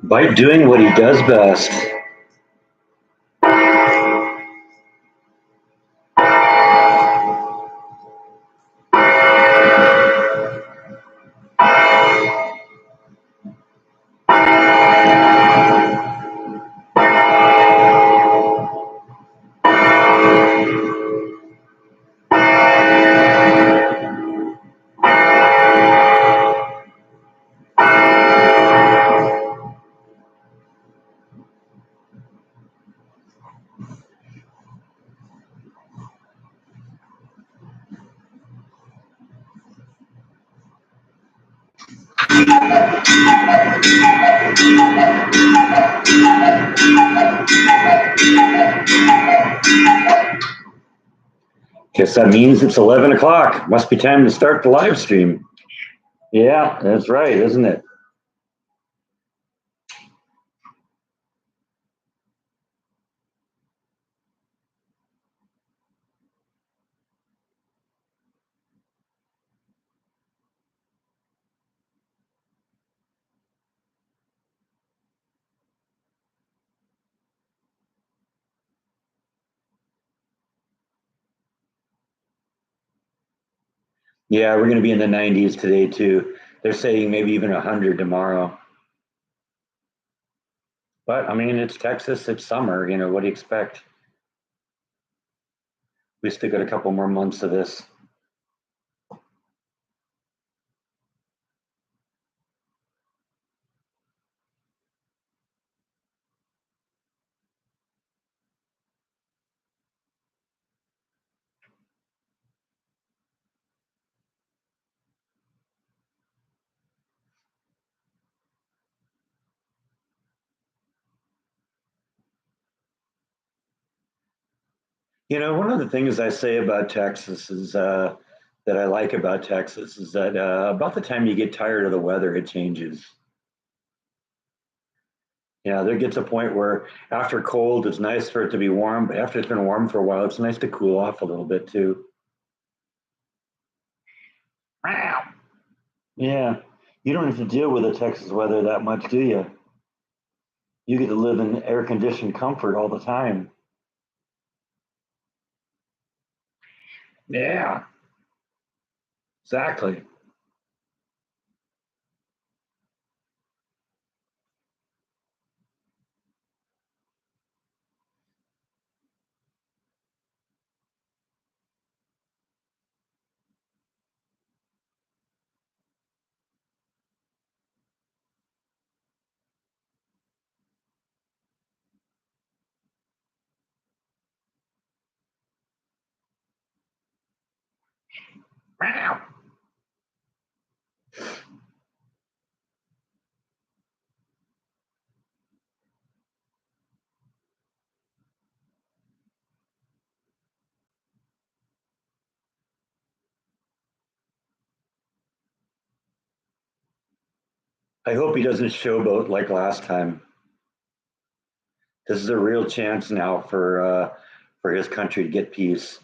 By doing what he does best. Guess that means it's 11 o'clock. Must be time to start the live stream. Yeah, that's right, isn't it? Yeah, we're going to be in the 90s today too. They're saying maybe even 100 tomorrow. But I mean, it's Texas, it's summer, what do you expect? We still got a couple more months of this. One of the things I say about Texas is that I like about Texas is that about the time you get tired of the weather, it changes. There gets a point where after cold, it's nice for it to be warm, but after it's been warm for a while, it's nice to cool off a little bit too. Yeah, you don't have to deal with the Texas weather that much, do you? You get to live in air conditioned comfort all the time. Yeah, exactly. I hope he doesn't showboat like last time. This is a real chance now for his country to get peace.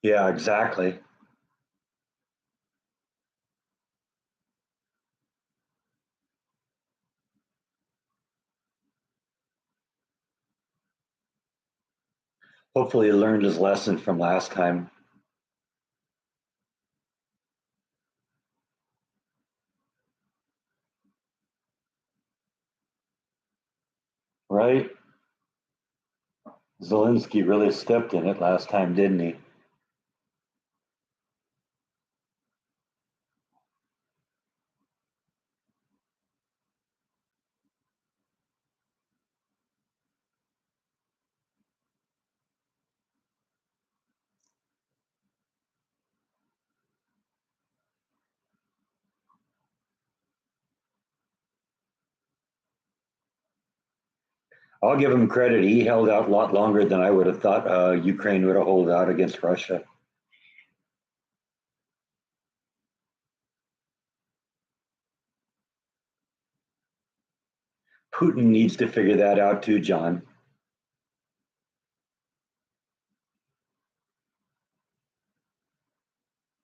Yeah, exactly. Hopefully he learned his lesson from last time. Right? Zelensky really stepped in it last time, didn't he? I'll give him credit. He held out a lot longer than I would have thought Ukraine would have held out against Russia. Putin needs to figure that out too, John.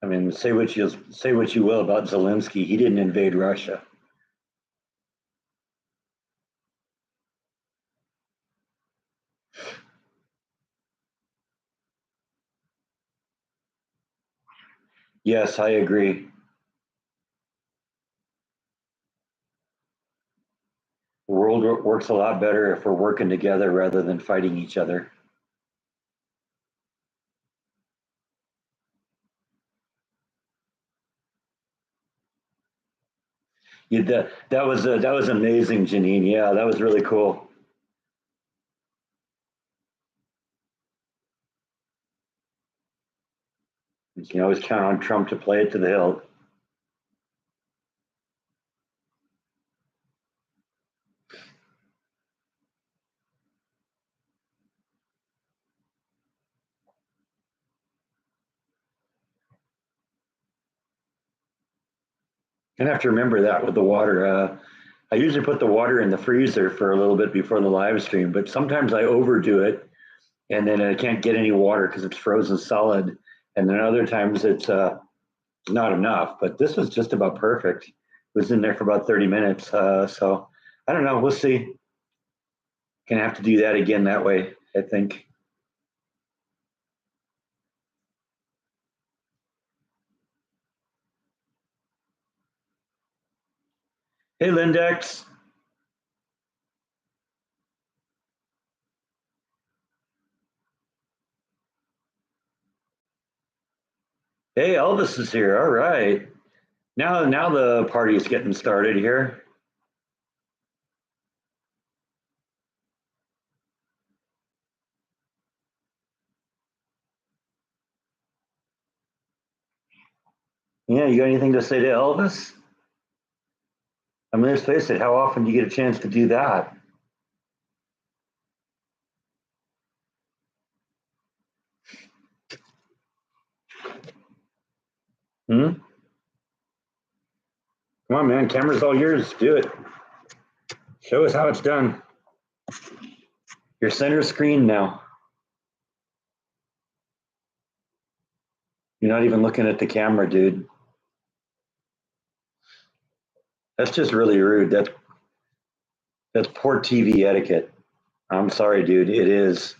I mean, say what you will about Zelensky. He didn't invade Russia. Yes, I agree. The world works a lot better if we're working together rather than fighting each other. That was amazing, Janine. Yeah, that was really cool. You can always count on Trump to play it to the hilt. You have to remember that with the water. I usually put the water in the freezer for a little bit before the live stream, but sometimes I overdo it and then I can't get any water because it's frozen solid. And then other times it's not enough. But this was just about perfect. It was in there for about 30 minutes. So I don't know. We'll see. Gonna have to do that again that way, I think. Hey, Lindex. Hey, Elvis is here. All right. Now the party's getting started here. Yeah, you got anything to say to Elvis? I mean, let's face it, how often do you get a chance to do that? Hmm? Come on, man. Camera's all yours. Do it. Show us how it's done. Your center screen now. You're not even looking at the camera, dude. That's just really rude. That's poor TV etiquette. I'm sorry, dude. It is.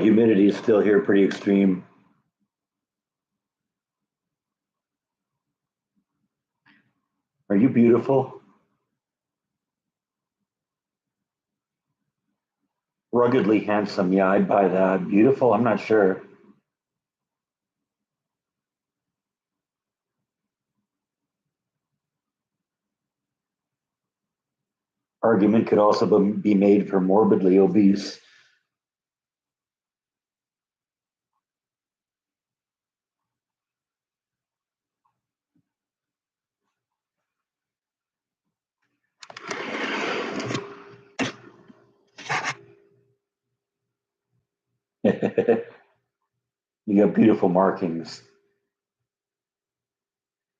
Humidity is still here pretty extreme. Are you beautiful? Ruggedly handsome. Yeah, I'd buy that. Beautiful? I'm not sure. Argument could also be made for morbidly obese. You have beautiful markings.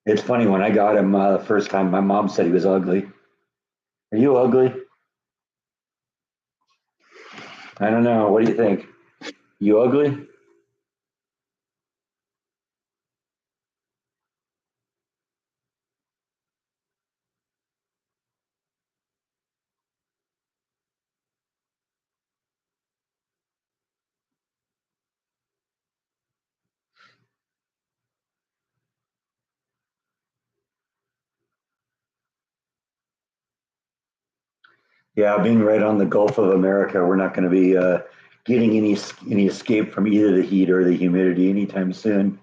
It's funny when I got him the first time. My mom said he was ugly. Are you ugly? I don't know. What do you think? You ugly? Yeah, being right on the Gulf of America, we're not going to be getting any escape from either the heat or the humidity anytime soon.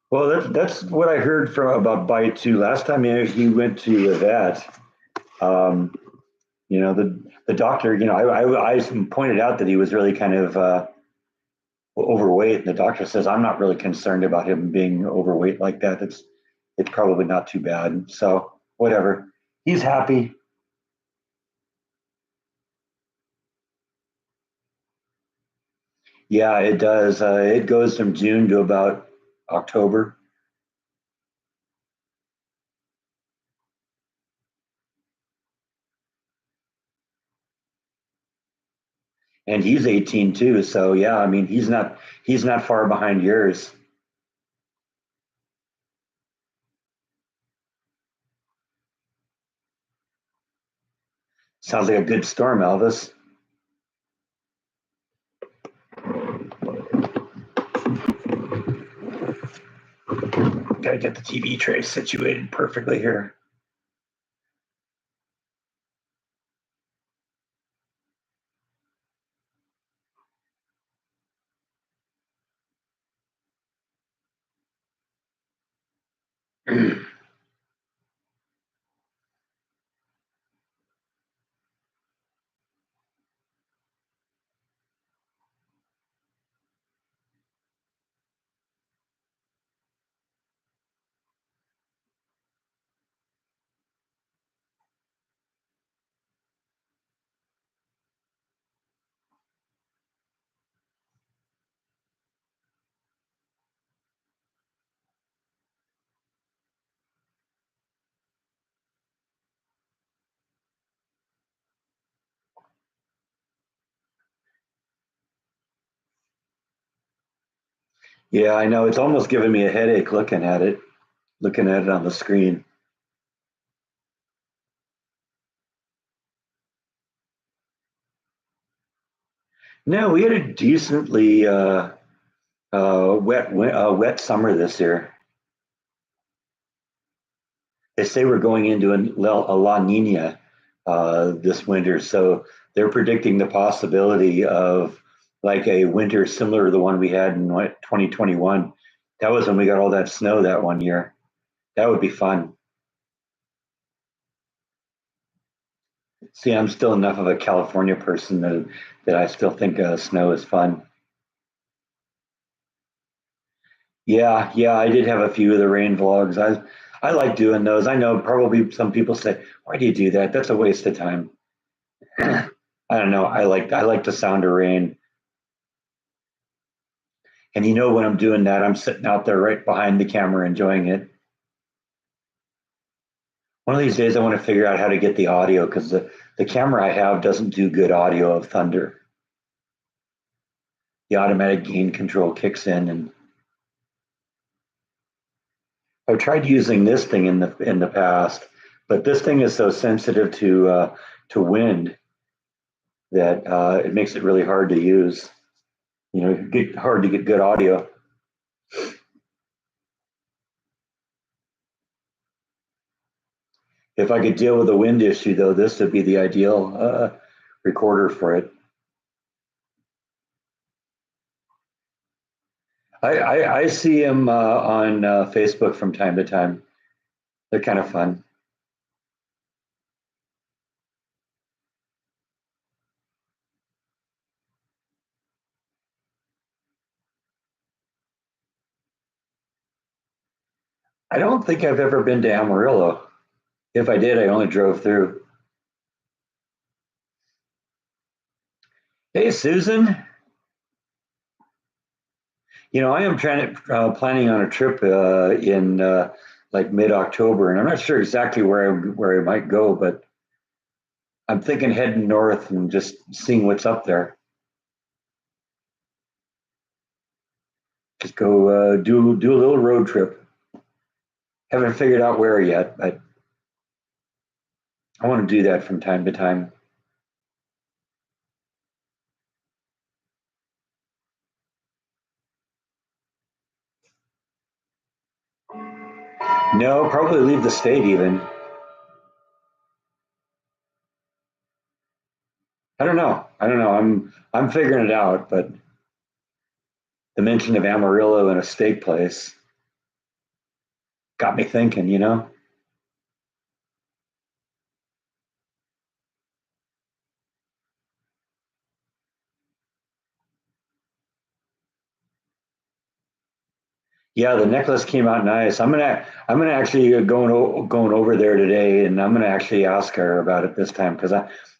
Well, that's what I heard from about Bite too. Last time he went to that, um, the doctor, I pointed out that he was really kind of overweight, and the doctor says I'm not really concerned about him being overweight like that. It's probably not too bad. So whatever, he's happy. Yeah, it does. It goes from June to about October, and he's 18 too. So yeah, I mean he's not far behind yours. Sounds like a good storm, Elvis. Got to get the TV tray situated perfectly here. Yeah, I know. It's almost giving me a headache looking at it on the screen. No, we had a decently wet summer this year. They say we're going into a La Nina this winter, so they're predicting the possibility of like a winter similar to the one we had in 2021. That was when we got all that snow that one year. That would be fun. See, I'm still enough of a California person that I still think snow is fun. Yeah, yeah, I did have a few of the rain vlogs. I like doing those. I know probably some people say, "Why do you do that? That's a waste of time." I don't know. I like the sound of rain, and when I'm doing that, I'm sitting out there right behind the camera enjoying it. One of these days, I want to figure out how to get the audio because the camera I have doesn't do good audio of thunder. The automatic gain control kicks in, and I've tried using this thing in the past, but this thing is so sensitive to wind that it makes it really hard to use. Get hard to get good audio. If I could deal with a wind issue, though, this would be the ideal recorder for it. I see him on Facebook from time to time. They're kind of fun. I don't think I've ever been to Amarillo. If I did, I only drove through. Hey, Susan. I am planning on a trip in like mid-October, and I'm not sure exactly where I might go, but I'm thinking heading north and just seeing what's up there. Just go do a little road trip. Haven't figured out where yet, but I want to do that from time to time. No, probably leave the state even. I don't know. I don't know. I'm figuring it out, but the mention of Amarillo and a steak place got me thinking. Yeah, the necklace came out nice. I'm gonna actually going over there today, and I'm gonna actually ask her about it this time because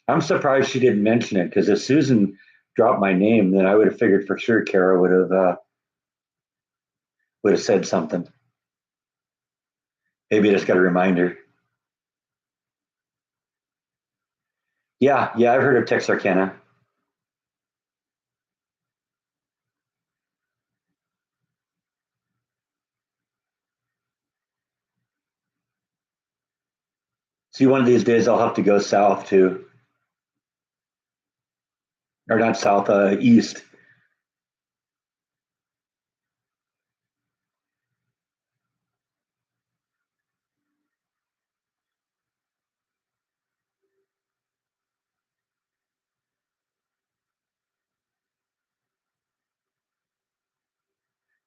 I'm surprised she didn't mention it. Because if Susan dropped my name, then I would have figured for sure Kara would have said something. Maybe I just got to remind her. Yeah, yeah, I've heard of Texarkana. See, one of these days I'll have to go south too, or not south, east.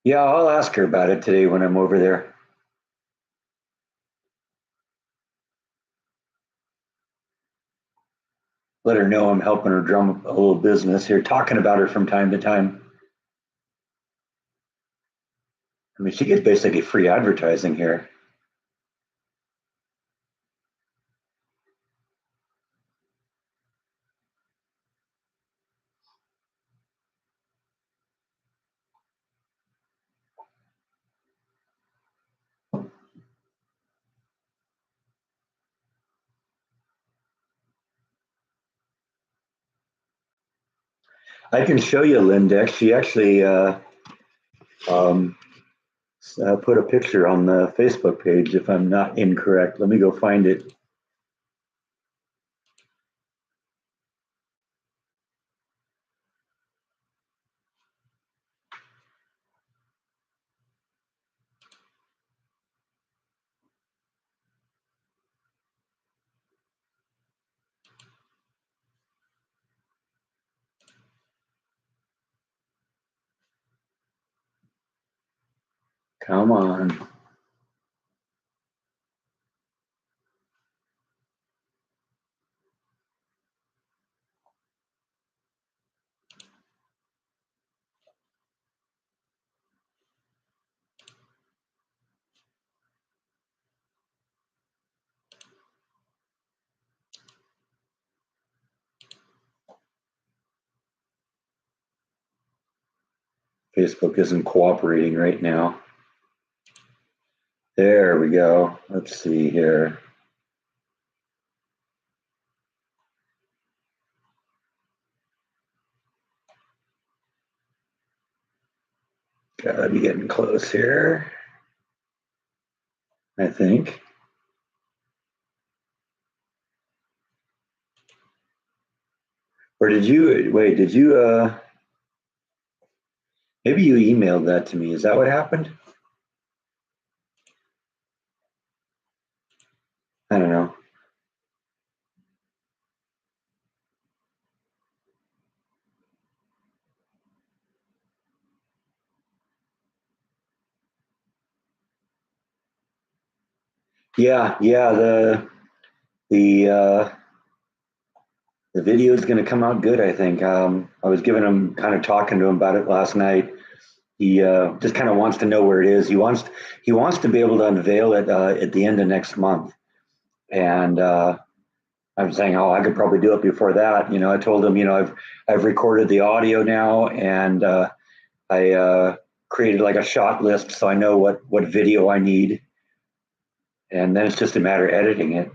Yeah, I'll ask her about it today when I'm over there. Let her know I'm helping her drum up a little business here, talking about her from time to time. I mean, she gets basically free advertising here. I can show you Lindex. She actually um, put a picture on the Facebook page, if I'm not incorrect. Let me go find it. Come on. Facebook isn't cooperating right now. There we go. Let's see here. Gotta be getting close here, I think. Or did you wait? Did you maybe you emailed that to me? Is that what happened? I don't know. Yeah, yeah. The the video is going to come out good. I think. I was giving him kind of talking to him about it last night. He just kind of wants to know where it is. He wants to be able to unveil it at the end of next month. And I'm saying, oh, I could probably do it before that. I told him, I've recorded the audio now, and I created like a shot list so I know what video I need, and then it's just a matter of editing it.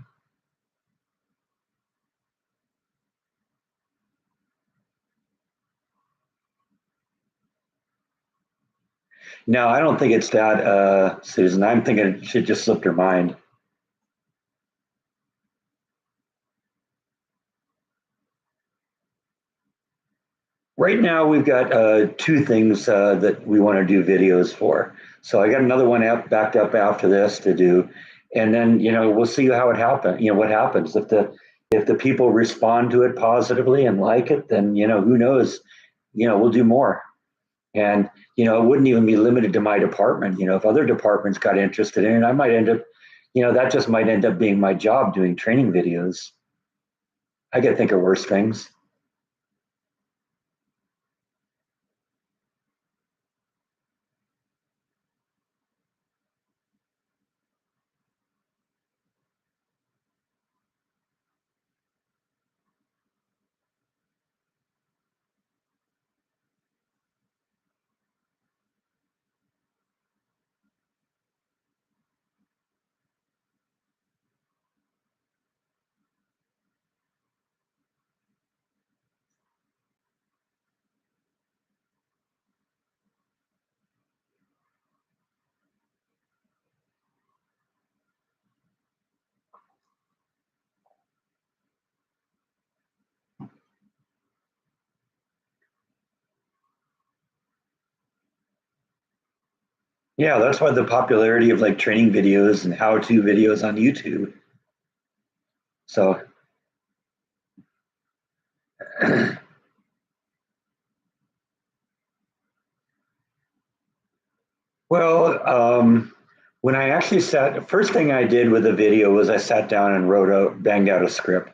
No, I don't think it's that, Susan. I'm thinking she just slipped her mind. Right now, we've got two things that we want to do videos for. So I got another one backed up after this to do, and then we'll see how it happens. What happens if the people respond to it positively and like it, then who knows? We'll do more, and it wouldn't even be limited to my department. If other departments got interested in it, I might end up, that just might end up being my job doing training videos. I could think of worse things. Yeah, that's why the popularity of like training videos and how-to videos on YouTube. So, well, when I actually first thing I did with the video was I sat down and banged out a script.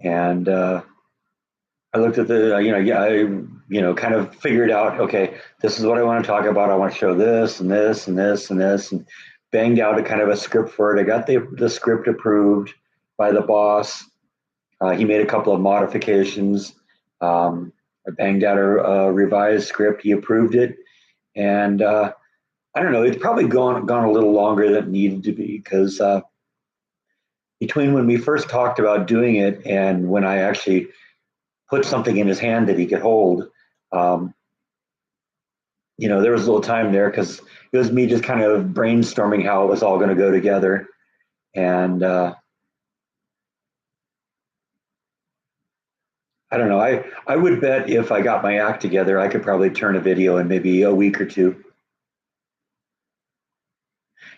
And I looked at I kind of figured out, okay, this is what I want to talk about. I want to show this and this and this and this, and banged out a kind of a script for it. I got the script approved by the boss. He made a couple of modifications. I banged out a revised script. He approved it, and I don't know. It's probably gone a little longer than it needed to be because between when we first talked about doing it and when I actually put something in his hand that he could hold, um, there was a little time there because it was me just kind of brainstorming how it was all going to go together, and I don't know. I would bet if I got my act together, I could probably turn a video in maybe a week or two.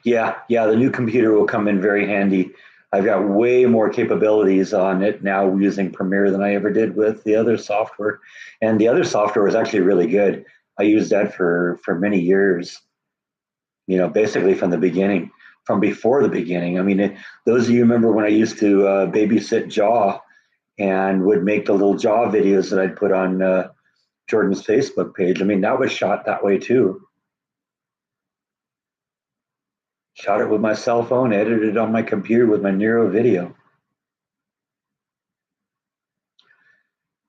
Yeah, the new computer will come in very handy. I've got way more capabilities on it now using Premiere than I ever did with the other software. And the other software was actually really good. I used that for many years, basically from the beginning, from before the beginning. I mean, those of you remember when I used to babysit Jaw and would make the little Jaw videos that I'd put on Jordan's Facebook page. I mean, that was shot that way too. Shot it with my cell phone, edited it on my computer with my Nero video.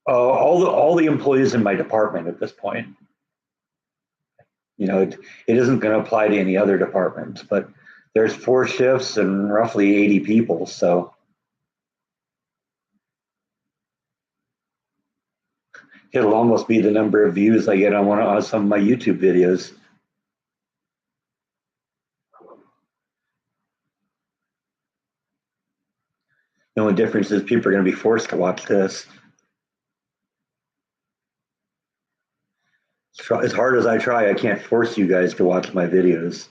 All the employees in my department at this point. It isn't going to apply to any other departments, but there's 4 shifts and roughly 80 people, so it'll almost be the number of views I get on some of my YouTube videos. The only difference is people are going to be forced to watch this. As hard as I try, I can't force you guys to watch my videos.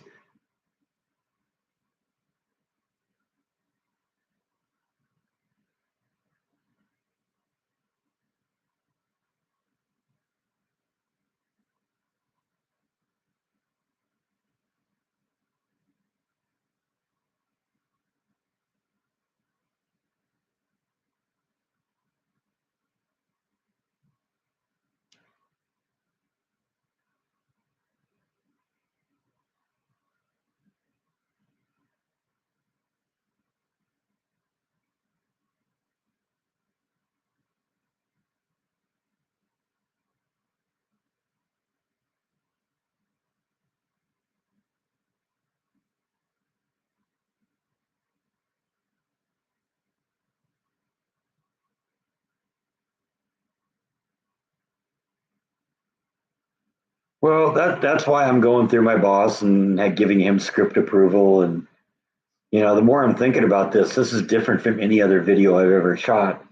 Well, that's why I'm going through my boss and giving him script approval. And the more I'm thinking about this is different from any other video I've ever shot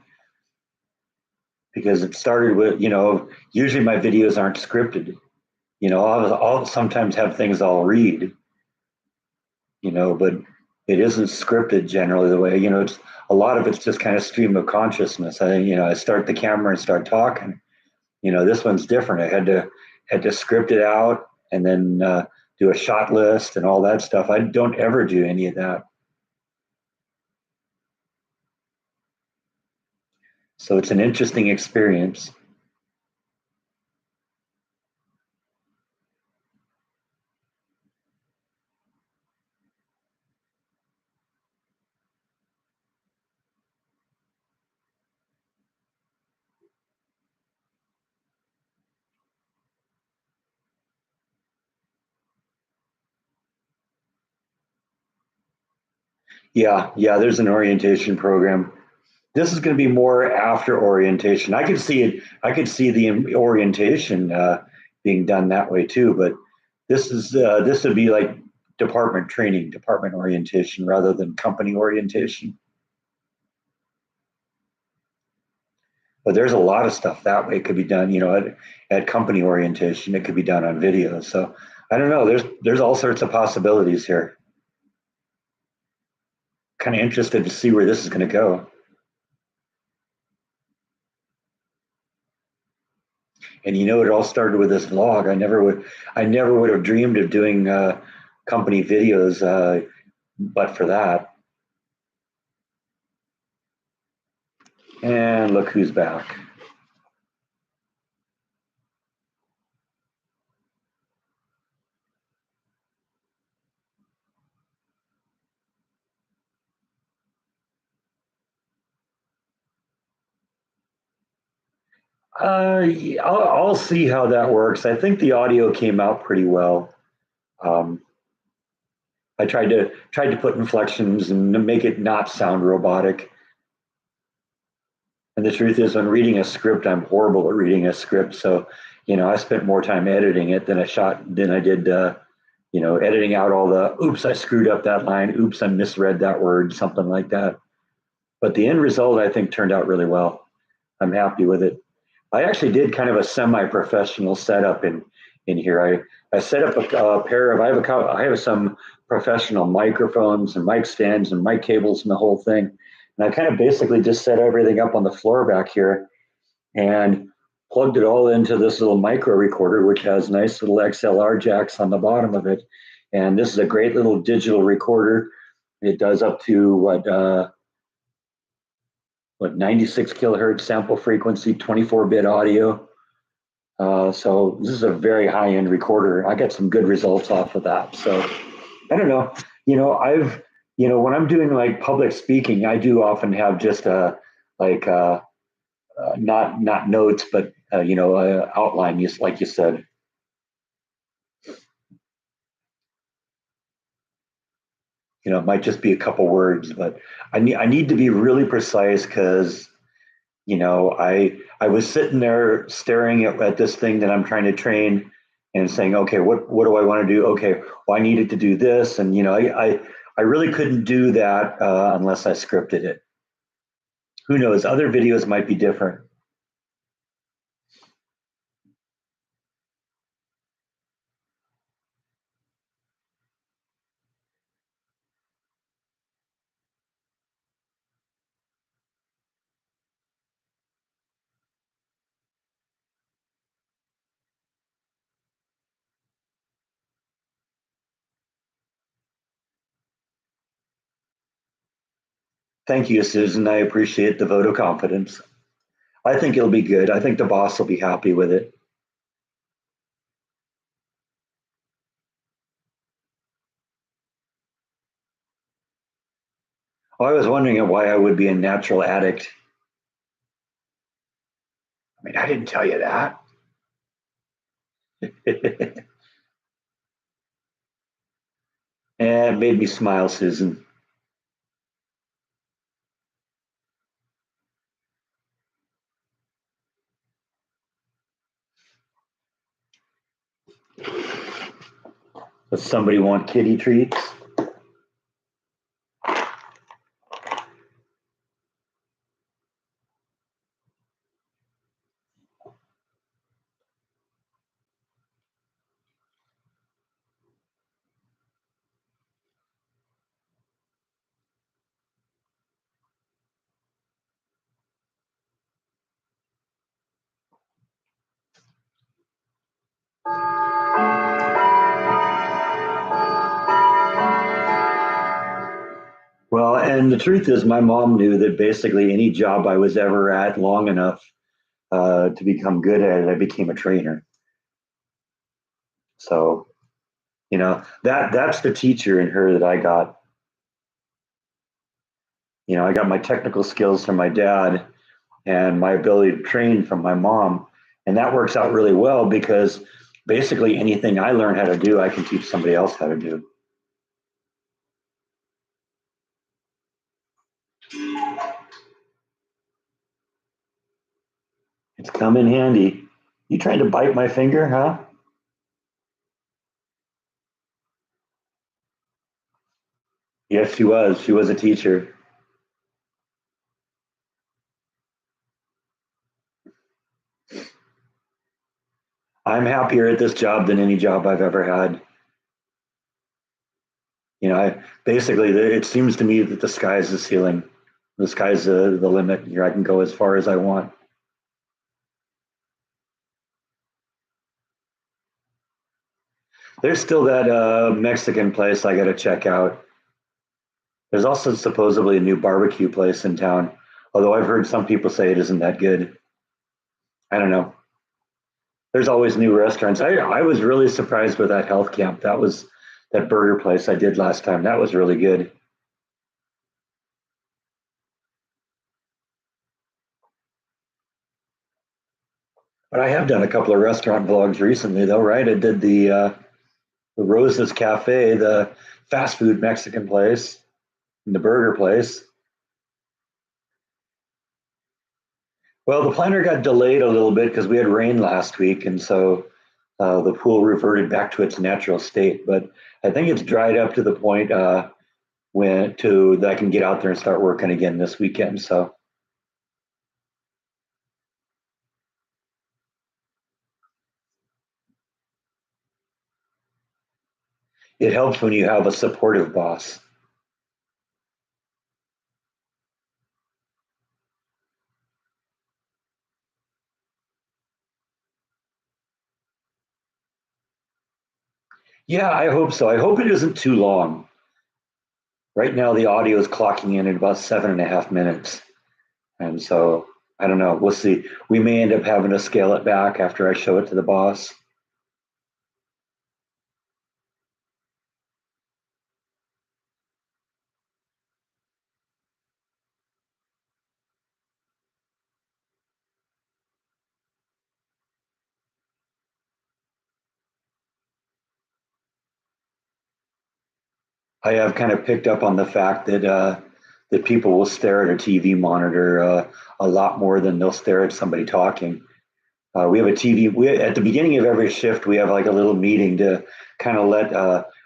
because it started with, usually my videos aren't scripted. I'll sometimes have things I'll read, but it isn't scripted generally the way, it's a lot of it's just kind of stream of consciousness. I start the camera and start talking. This one's different. I had to script it out and then do a shot list and all that stuff. I don't ever do any of that. So it's an interesting experience. Yeah, there's an orientation program. This is going to be more after orientation. I could see it. I could see the orientation being done that way too. But this would be like department training, department orientation rather than company orientation. But there's a lot of stuff that way could be done. At company orientation, it could be done on video. So I don't know. There's all sorts of possibilities here. Kind of interested to see where this is going to go. And it all started with this vlog. I never would have dreamed of doing company videos, but for that. And look who's back. I'll see how that works. I think the audio came out pretty well. Um, I tried to put inflections and make it not sound robotic. And the truth is, when reading a script, I'm horrible at reading a script. So, I spent more time editing it than I did, editing out all the, oops, I screwed up that line. Oops, I misread that word, something like that. But the end result, I think, turned out really well. I'm happy with it. I actually did kind of a semi-professional setup in here. I set up a pair of, I have some professional microphones and mic stands and mic cables and the whole thing. And I kind of basically just set everything up on the floor back here and plugged it all into this little micro recorder, which has nice little XLR jacks on the bottom of it. And this is a great little digital recorder. It does up to what 96 kilohertz sample frequency, 24-bit audio. So this is a very high-end recorder. I got some good results off of that. So I don't know. When I'm doing like public speaking, I do often have just like not notes, but outline, just like you said. It might just be a couple words, but I need to be really precise because I was sitting there staring at this thing that I'm trying to train and saying, okay, what do I want to do? Okay, well, I needed to do this, and I really couldn't do that unless I scripted it. Who knows? Other videos might be different. Thank you, Susan. I appreciate the vote of confidence. I think it'll be good. I think the boss will be happy with it. Oh, I was wondering why I would be a natural addict. I mean, I didn't tell you that. And it made me smile, Susan. Does somebody want kitty treats? Well, and the truth is, my mom knew that basically any job I was ever at long enough to become good at it, I became a trainer. So, that's the teacher in her that I got. I got my technical skills from my dad and my ability to train from my mom. And that works out really well because basically anything I learn how to do, I can teach somebody else how to do. It's come in handy. You trying to bite my finger, huh? Yes, she was. She was a teacher. I'm happier at this job than any job I've ever had. I basically it seems to me that the sky's the ceiling. The sky's the limit. Here I can go as far as I want. There's still that Mexican place I got to check out. There's also supposedly a new barbecue place in town, although I've heard some people say it isn't that good. I don't know. There's always new restaurants. I was really surprised with that health camp. That was that burger place I did last time. That was really good. But I have done a couple of restaurant vlogs recently, though, right? I did the Roses Cafe, the fast food Mexican place, and the burger place. Well, the planner got delayed a little bit because we had rain last week, and so the pool reverted back to its natural state. But I think it's dried up to the point when to that I can get out there and start working again this weekend. So it helps when you have a supportive boss. Yeah, I hope so. I hope it isn't too long. Right now, the audio is clocking in at about 7.5 minutes, and so I don't know. We'll see. We may end up having to scale it back after I show it to the boss. I have kind of picked up on the fact that people will stare at a TV monitor a lot more than they'll stare at somebody talking. We have a TV. At the beginning of every shift, we have like a little meeting to kind of let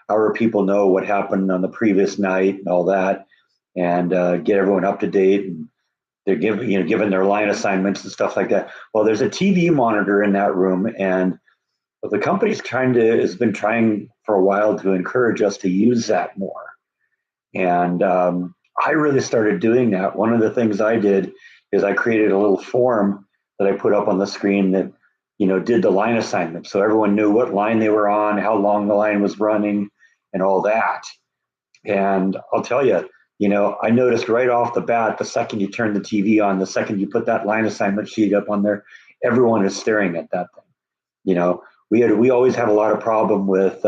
our people know what happened on the previous night and all that, and get everyone up to date. And they're given their line assignments and stuff like that. Well, there's a TV monitor in that room, and the company's has been trying for a while to encourage us to use that more. And I really started doing that. One of the things I did is I created a little form that I put up on the screen that, did the line assignment. So everyone knew what line they were on, how long the line was running, and all that. And I'll tell you, I noticed right off the bat, the second you turn the TV on, the second you put that line assignment sheet up on there, everyone is staring at that thing. We always had a lot of problem with,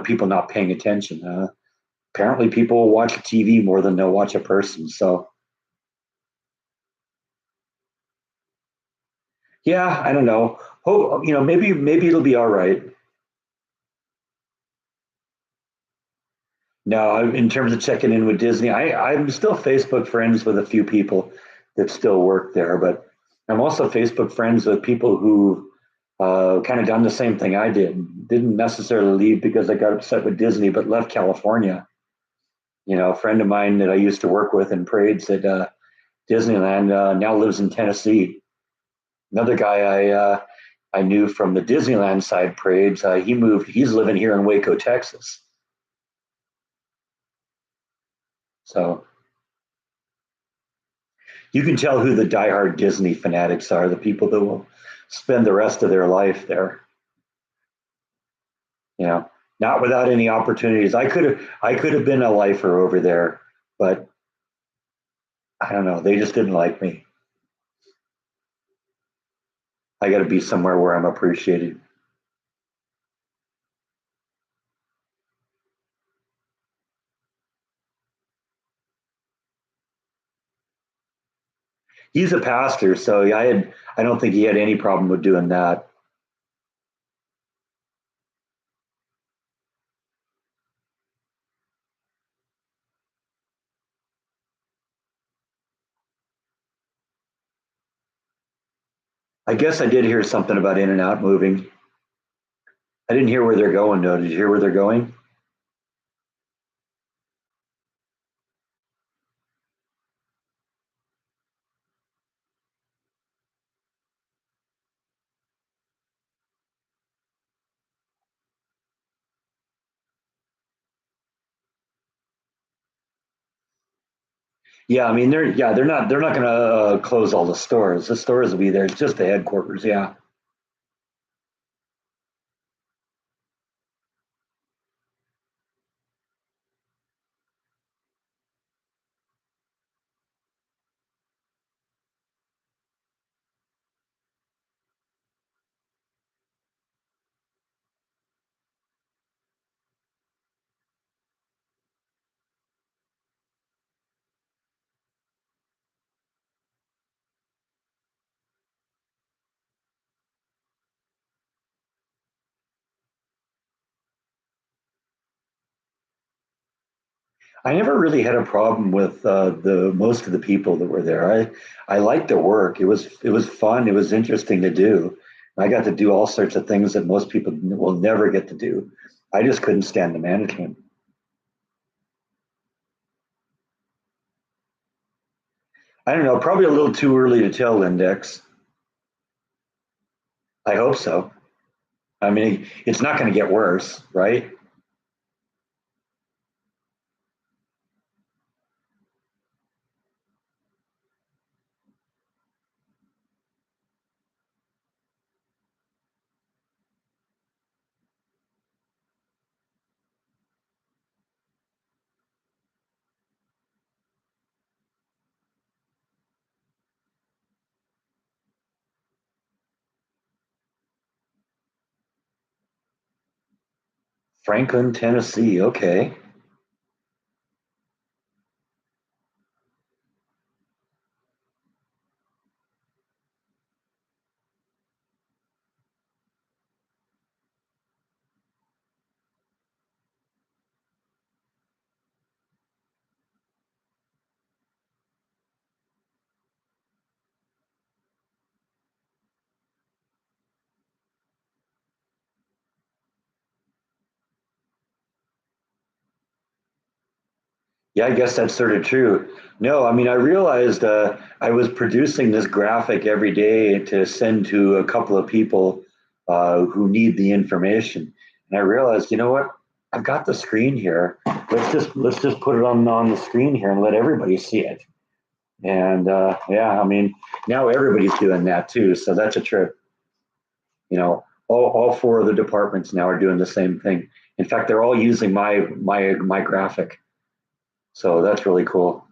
people not paying attention. Apparently people watch TV more than they'll watch a person. So yeah, I don't know. Maybe it'll be all right. No, in terms of checking in with Disney, I'm still Facebook friends with a few people that still work there, but I'm also Facebook friends with people who kind of done the same thing I did. Didn't necessarily leave because I got upset with Disney, but left California. You know, a friend of mine that I used to work with in parades at Disneyland now lives in Tennessee. Another guy I knew from the Disneyland side parades, he moved. He's living here in Waco, Texas. So you can tell who the diehard Disney fanatics are, the people that will spend the rest of their life there. You know, not without any opportunities. I could have been a lifer over there, but I don't know. They just didn't like me. I got to be somewhere where I'm appreciated. He's a pastor, so I don't think he had any problem with doing that. I guess I did hear something about In and Out moving. I didn't hear where they're going though. Did you hear where they're going? Yeah, I mean they're not going to close all the stores. The stores will be there. It's just the headquarters. Yeah, I never really had a problem with the most of the people that were there. I liked their work. It was fun. It was interesting to do. I got to do all sorts of things that most people will never get to do. I just couldn't stand the management. I don't know. Probably a little too early to tell, Index. I hope so. I mean, it's not going to get worse, right? Franklin, Tennessee. Okay. Yeah, I guess that's sort of true. No, I mean, I realized I was producing this graphic every day to send to a couple of people who need the information, and I realized, you know what? I've got the screen here. Let's just put it on the screen here and let everybody see it. And yeah, I mean, now everybody's doing that too. So that's a trip. You know, all four of the departments now are doing the same thing. In fact, they're all using my graphic. So that's really cool.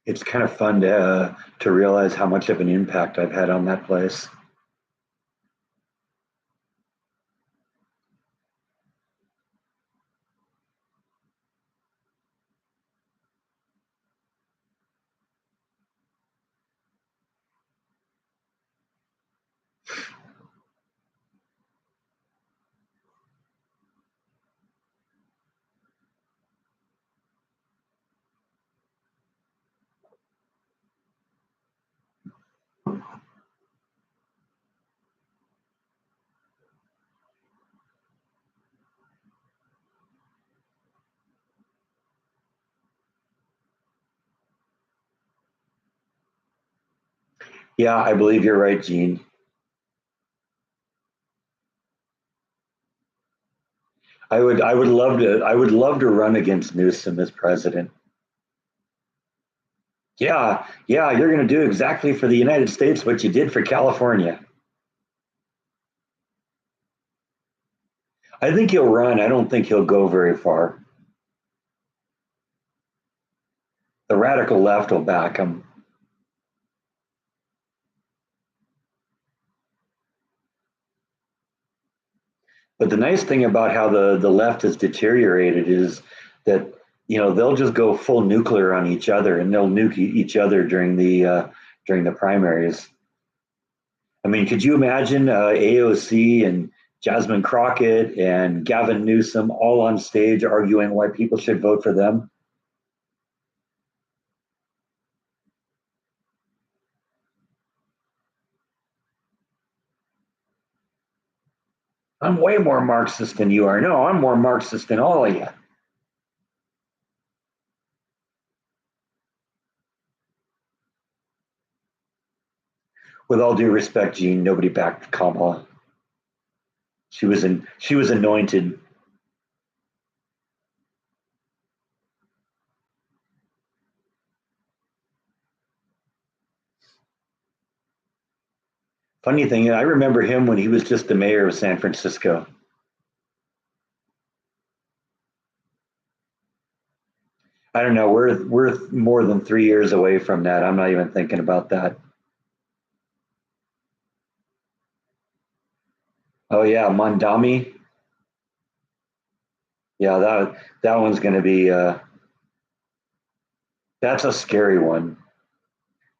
It's kind of fun to realize how much of an impact I've had on that place. Yeah, I believe you're right, Gene. I would love to run against Newsom as president. Yeah, yeah, you're going to do exactly for the United States what you did for California. I think he'll run. I don't think he'll go very far. The radical left will back him. But the nice thing about how the left has deteriorated is that they'll just go full nuclear on each other and they'll nuke each other during the primaries. I mean, could you imagine AOC and Jasmine Crockett and Gavin Newsom all on stage arguing why people should vote for them? I'm way more Marxist than you are. No, I'm more Marxist than all of you. With all due respect, Gene, nobody backed Kamala. She was anointed. Funny thing, I remember him when he was just the mayor of San Francisco. I don't know. We're more than 3 years away from that. I'm not even thinking about that. Oh yeah, Mondami. Yeah, that one's going to be. That's a scary one.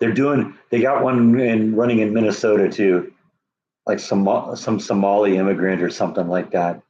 They got one running in Minnesota too, like some Somali immigrant or something like that.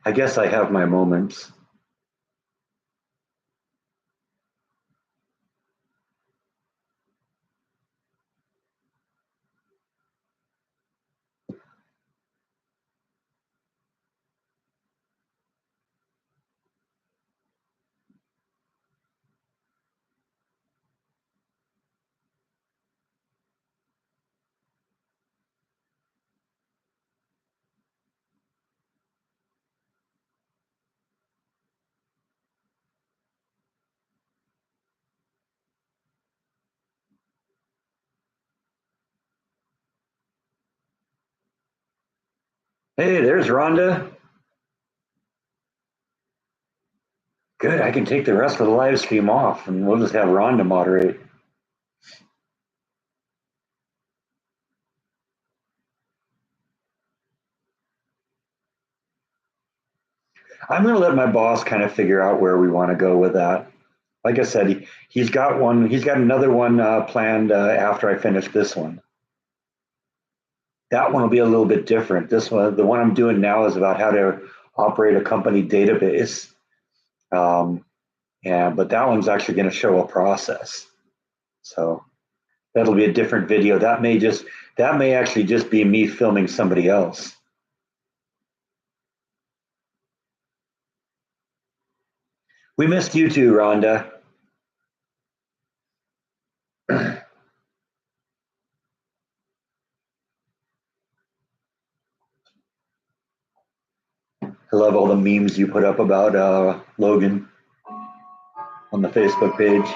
I guess I have my moments. Hey, there's Rhonda. Good. I can take the rest of the live stream off, and we'll just have Rhonda moderate. I'm going to let my boss kind of figure out where we want to go with that. Like I said, he's got one. He's got another one planned after I finish this one. That one will be a little bit different. This one, the one I'm doing now, is about how to operate a company database. But that one's actually going to show a process. So that'll be a different video. That may actually just be me filming somebody else. We missed you too, Rhonda. I love all the memes you put up about Logan on the Facebook page.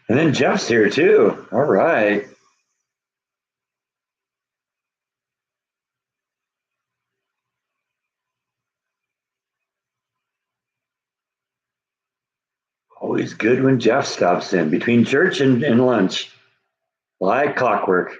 And then Jeff's here too. All right. Always good when Jeff stops in between church and lunch, like clockwork.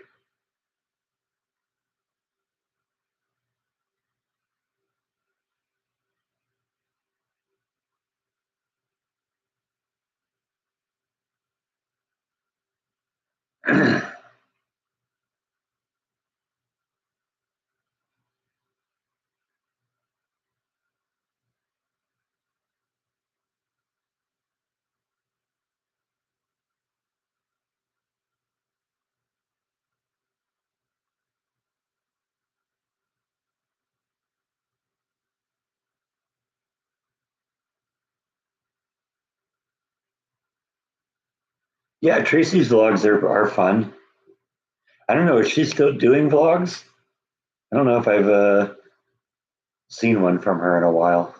Yeah, Tracy's vlogs are fun. I don't know, is she still doing vlogs? I don't know if I've seen one from her in a while.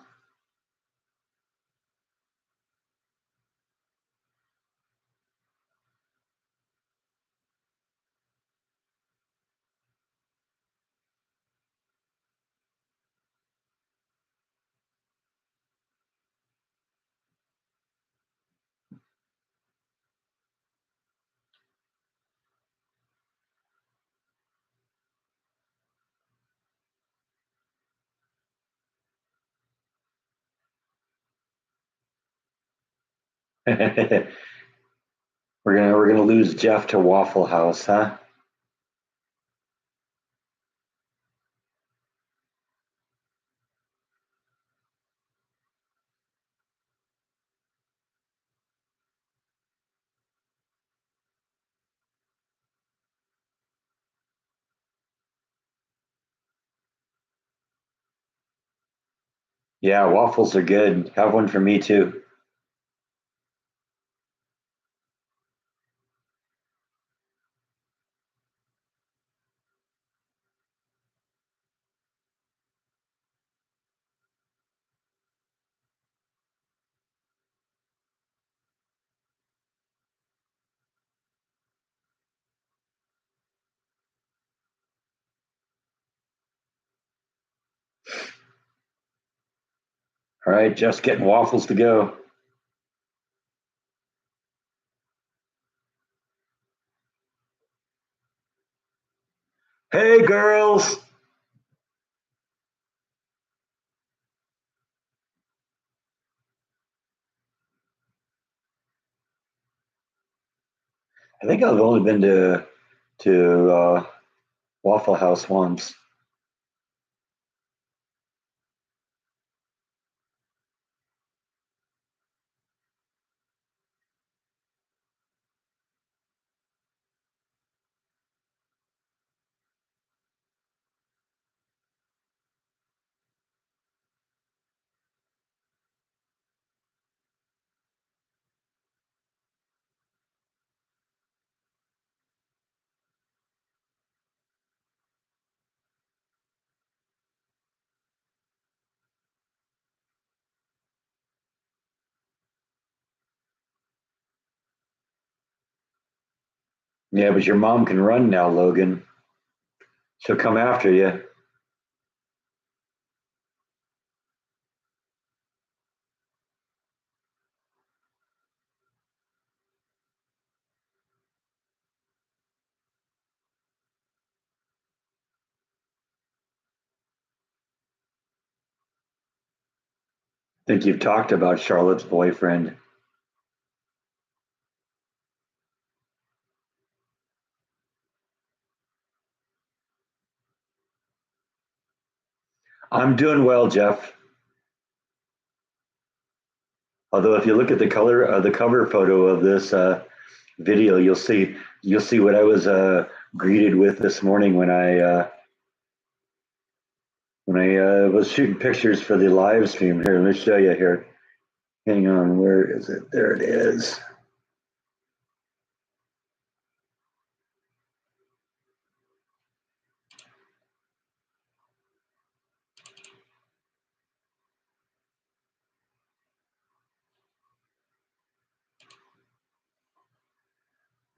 We're gonna lose Jeff to Waffle House, huh? Yeah, waffles are good. Have one for me too. All right, just getting waffles to go. Hey, girls. I think I've only been to Waffle House once. Yeah, but your mom can run now, Logan. She'll come after you. I think you've talked about Charlotte's boyfriend. I'm doing well, Jeff. Although if you look at the color the cover photo of this video, you'll see what I was greeted with this morning when I was shooting pictures for the live stream. Here, let me show you here. Hang on, where is it? There it is.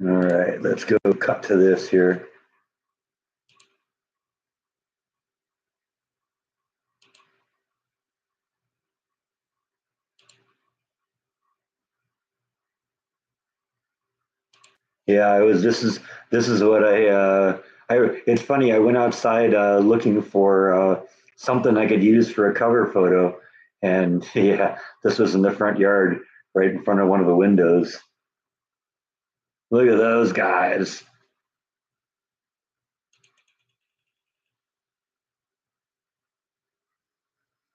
All right, let's go cut to this here. Yeah, I was. This is what I. It's funny. I went outside looking for something I could use for a cover photo, and yeah, this was in the front yard, right in front of one of the windows. Look at those guys.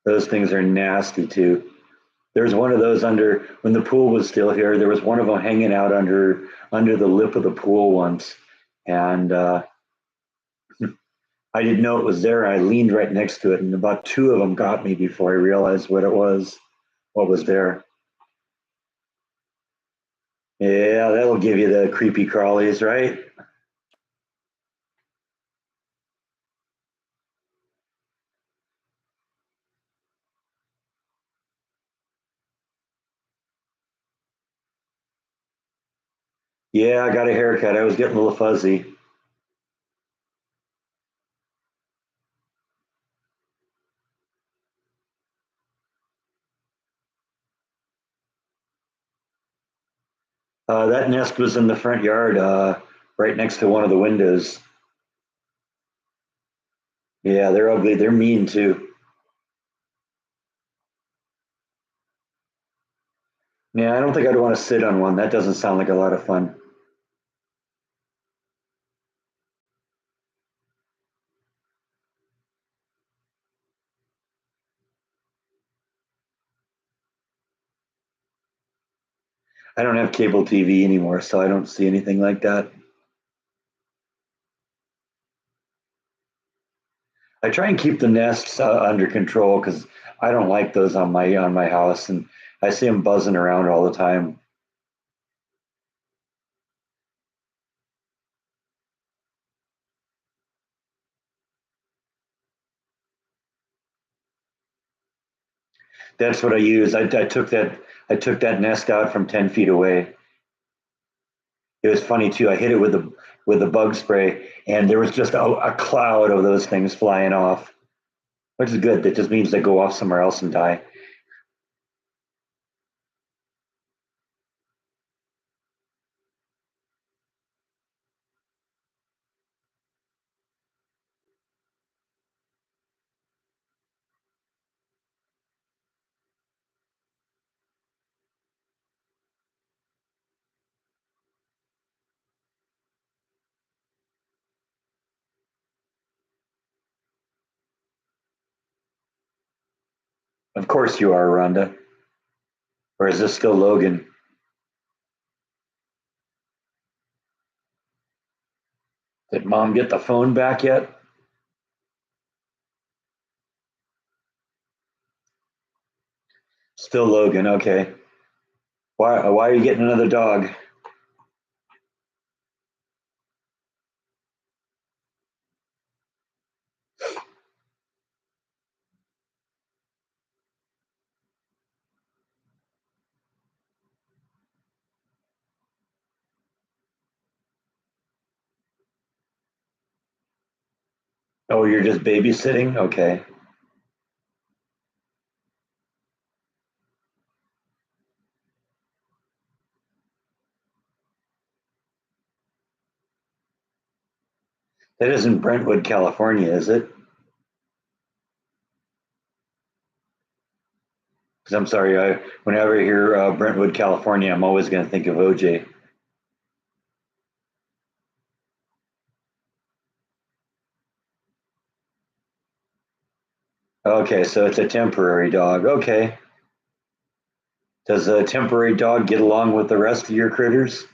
Those things are nasty too. There's one of those under when the pool was still here. There was one of them hanging out under the lip of the pool once, and I didn't know it was there. I leaned right next to it, and about two of them got me before I realized what was there. Yeah, that'll give you the creepy crawlies, right? Yeah, I got a haircut. I was getting a little fuzzy. That nest was in the front yard, right next to one of the windows. Yeah, they're ugly. They're mean too. Yeah, I don't think I'd want to sit on one. That doesn't sound like a lot of fun. I don't have cable TV anymore, so I don't see anything like that. I try and keep the nests under control because I don't like those on my house, and I see them buzzing around all the time. That's what I use. I took that nest out from 10 feet away. It was funny too. I hit it with the bug spray, and there was just a cloud of those things flying off, which is good. That just means they go off somewhere else and die. Of course you are, Rhonda. Or is this still Logan? Did mom get the phone back yet? Still Logan, okay. Why are you getting another dog? Oh, you're just babysitting? Okay. That isn't Brentwood, California, is it? Because I'm sorry, whenever I hear Brentwood, California, I'm always going to think of OJ. Okay, so it's a temporary dog. Okay. Does a temporary dog get along with the rest of your critters?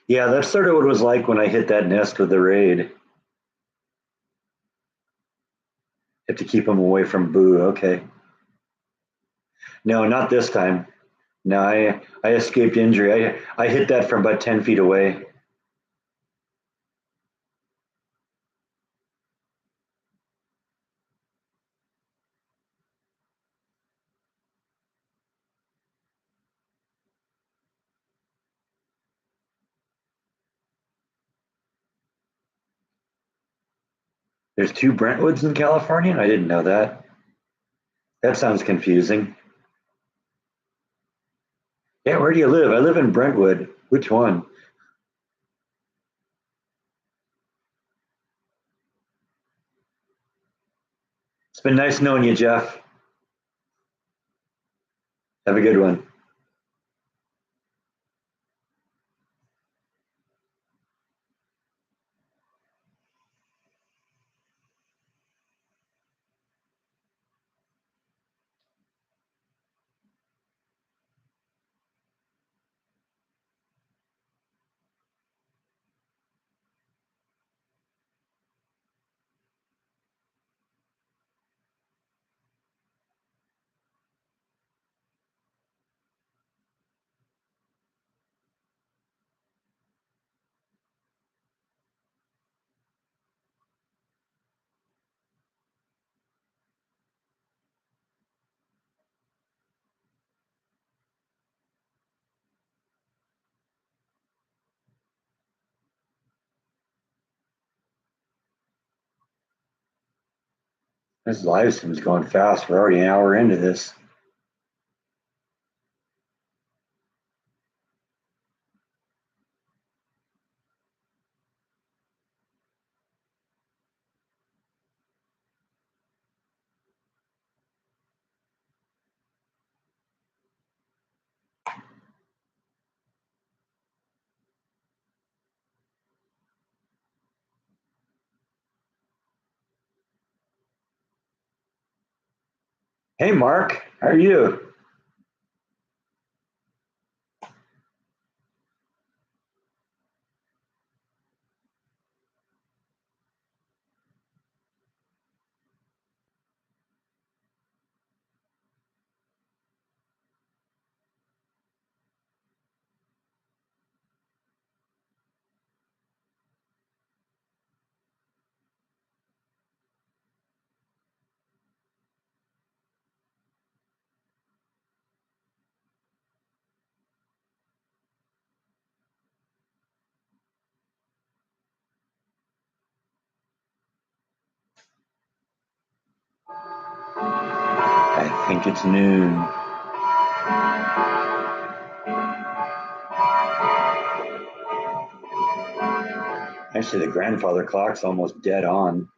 Yeah, that's sort of what it was like when I hit that nest with the raid. Have to keep them away from Boo. Okay. No, not this time. No, I escaped injury. I hit that from about 10 feet away. There's two Brentwoods in California? I didn't know that. That sounds confusing. Yeah, where do you live? I live in Brentwood. Which one? It's been nice knowing you, Jeff. Have a good one. This live stream's going fast. We're already an hour into this. Hey, Mark, how are you? I think it's noon. Actually, the grandfather clock's almost dead on.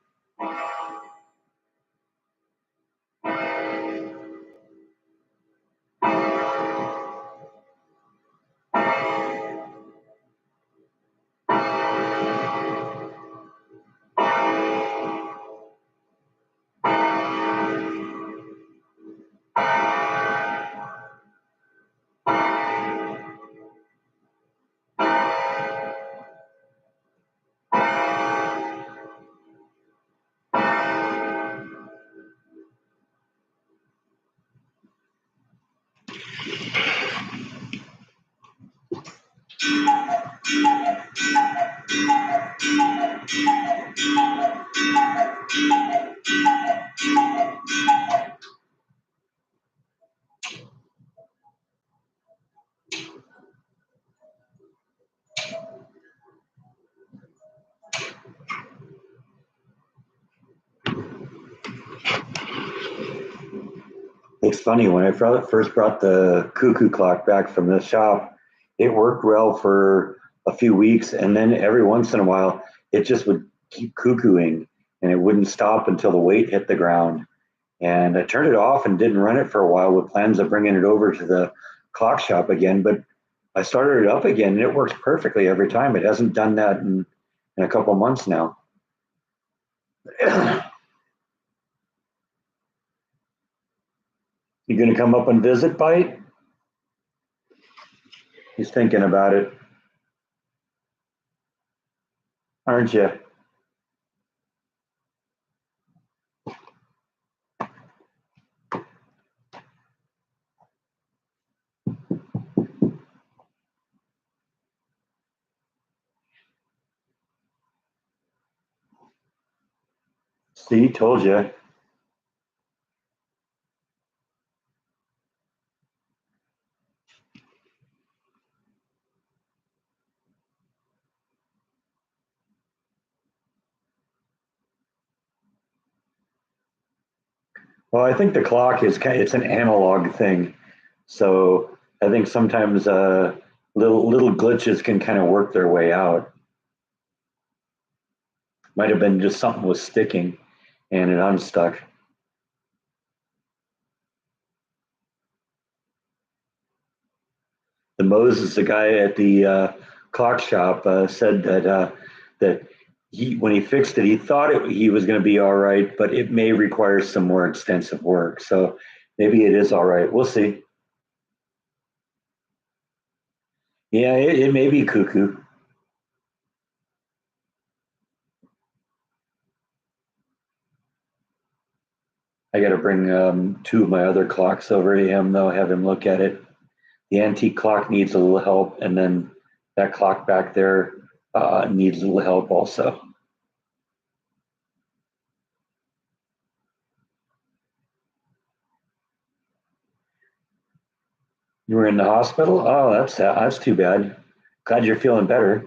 It's funny when I first brought the cuckoo clock back from the shop, it worked well for a few weeks, and then every once in a while, it just would keep cuckooing, and it wouldn't stop until the weight hit the ground. And I turned it off and didn't run it for a while with plans of bringing it over to the clock shop again. But I started it up again, and it works perfectly every time. It hasn't done that in a couple months now. You going to come up and visit, Bite? He's thinking about it, aren't you? See, told you. Well, I think the clock is it's an analog thing, so I think sometimes little glitches can kind of work their way out. Might have been just something was sticking and it unstuck. The Moses, the guy at the clock shop, said that he when he fixed it, he thought he was going to be all right, but it may require some more extensive work. So maybe it is all right. We'll see. Yeah, it may be cuckoo. I got to bring two of my other clocks over to him, though, have him look at it. The antique clock needs a little help, and then that clock back there needs a little help also. You were in the hospital? Oh, that's too bad. Glad you're feeling better.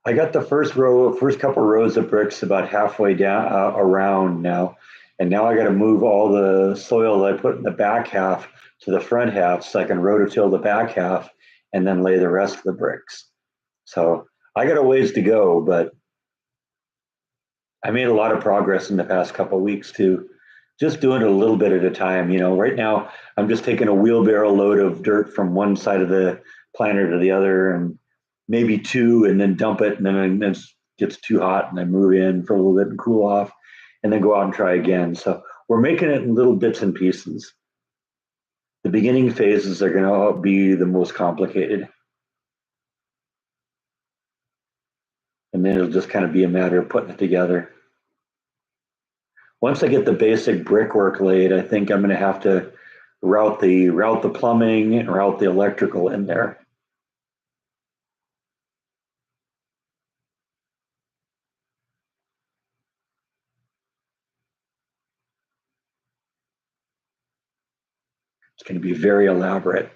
I got the first couple rows of bricks about halfway down around now, and now I got to move all the soil that I put in the back half to the front half, so I can rototill the back half and then lay the rest of the bricks. So I got a ways to go, but I made a lot of progress in the past couple of weeks too. Just doing it a little bit at a time. Right now I'm just taking a wheelbarrow load of dirt from one side of the planter to the other, and maybe two, and then dump it, and then it gets too hot, and I move in for a little bit and cool off, and then go out and try again. So we're making it in little bits and pieces. The beginning phases are going to be the most complicated, and then it'll just kind of be a matter of putting it together. Once I get the basic brickwork laid, I think I'm going to have to route the plumbing and route the electrical in there. It's going to be very elaborate.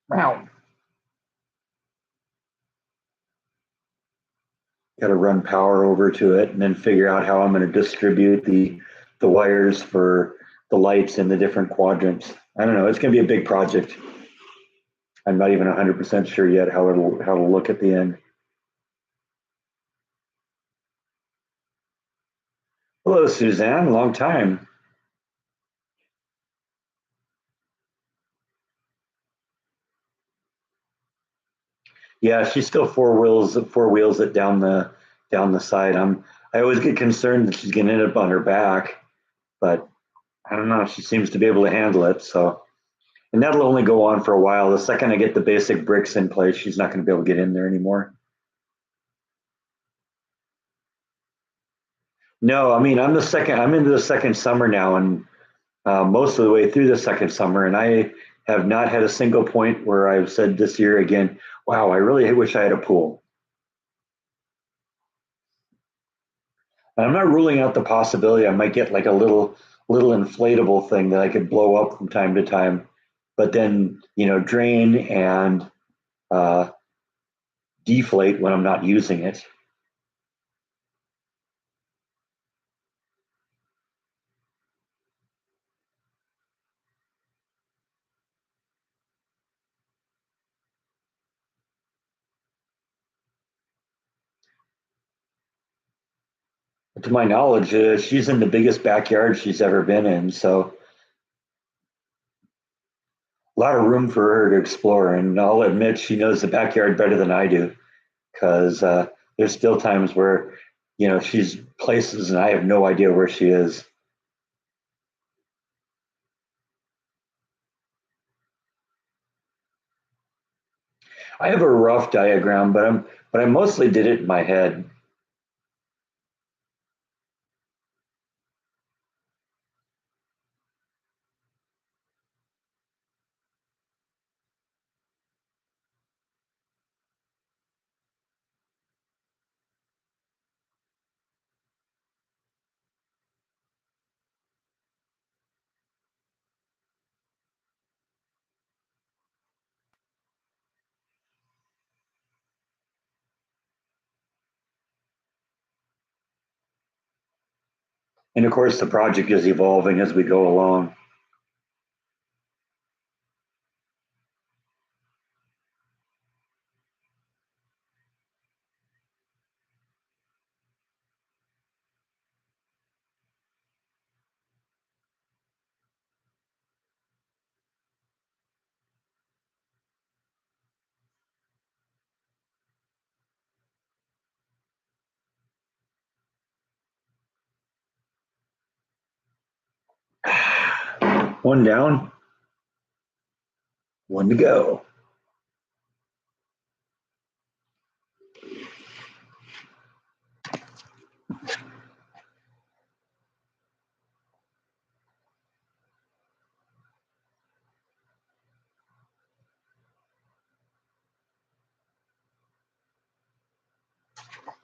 Wow. Got to run power over to it and then figure out how I'm going to distribute the wires for the lights in the different quadrants. I don't know. It's going to be a big project. I'm not even 100% sure yet how it'll look at the end. Hello, Suzanne. Long time. Yeah, she's still four wheels it down the side. I always get concerned that she's gonna end up on her back, but I don't know. She seems to be able to handle it. So, and that'll only go on for a while. The second I get the basic bricks in place, she's not going to be able to get in there anymore. No, I mean I'm into the second summer now, and most of the way through the second summer, and I have not had a single point where I've said this year again, wow, I really wish I had a pool. And I'm not ruling out the possibility I might get like a little inflatable thing that I could blow up from time to time, but then drain and uh, deflate when I'm not using it. To my knowledge, she's in the biggest backyard she's ever been in, so a lot of room for her to explore. And I'll admit she knows the backyard better than I do, because there's still times where she's places and I have no idea where she is. I have a rough diagram, but I mostly did it in my head. And of course, the project is evolving as we go along. One down, one to go.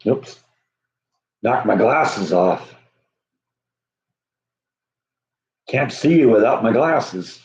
Oops, knocked my glasses off. Can't see you without my glasses.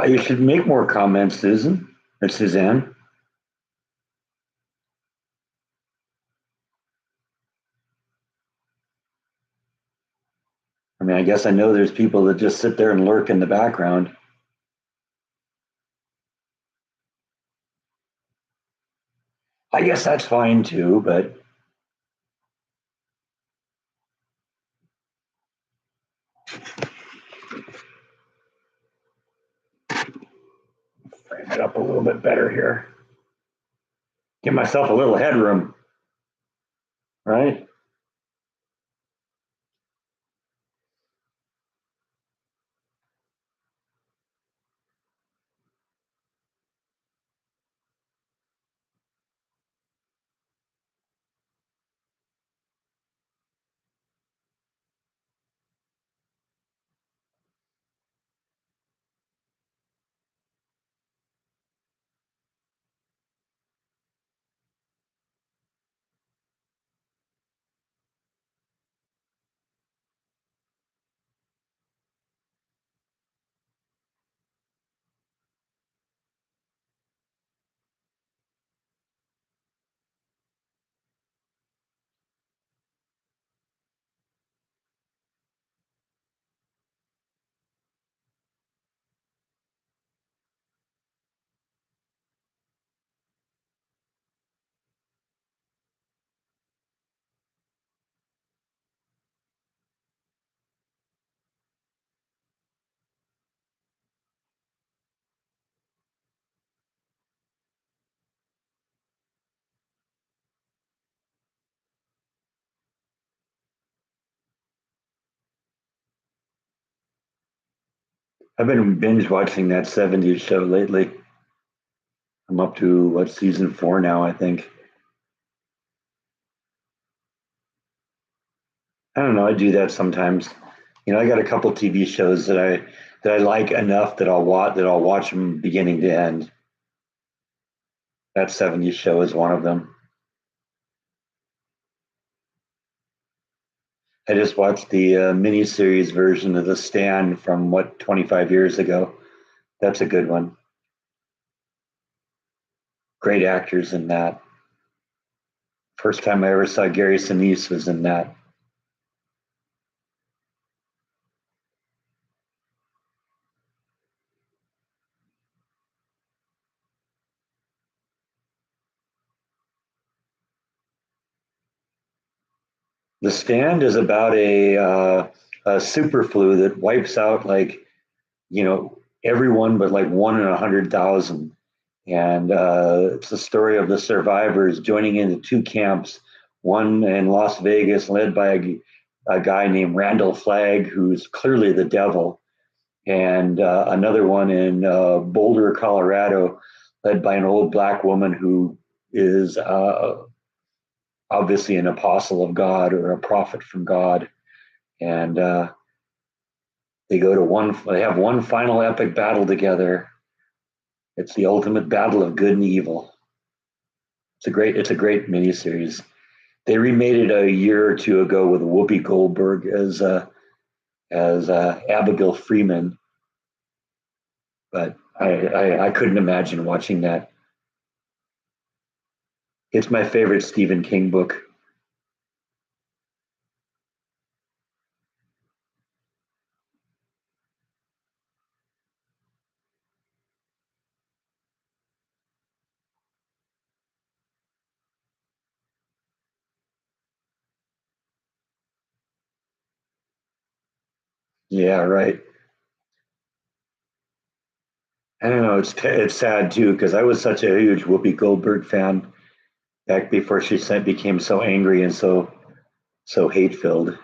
You should make more comments, Susan or Suzanne. I mean, I guess I know there's people that just sit there and lurk in the background. I guess that's fine too, but frame it up a little bit better here. Give myself a little headroom, right? I've been binge watching that 70s show lately. I'm up to what season 4 now, I think. I don't know. I do that sometimes. I got a couple TV shows that I like enough that I'll watch them beginning to end. That 70s show is one of them. I just watched the miniseries version of The Stand from 25 years ago. That's a good one. Great actors in that. First time I ever saw Gary Sinise was in that. The Stand is about a super flu that wipes out everyone but like 1 in 100,000. And it's the story of the survivors joining into two camps, one in Las Vegas, led by a guy named Randall Flagg, who's clearly the devil, and another one in Boulder, Colorado, led by an old black woman who is obviously an apostle of God or a prophet from God. And they have one final epic battle together. It's the ultimate battle of good and evil. It's a great miniseries. They remade it a year or two ago with Whoopi Goldberg as Abigail Freeman, but I couldn't imagine watching that. It's my favorite Stephen King book. Yeah, right. I don't know. It's sad too because I was such a huge Whoopi Goldberg fan back before became so angry and so hate filled.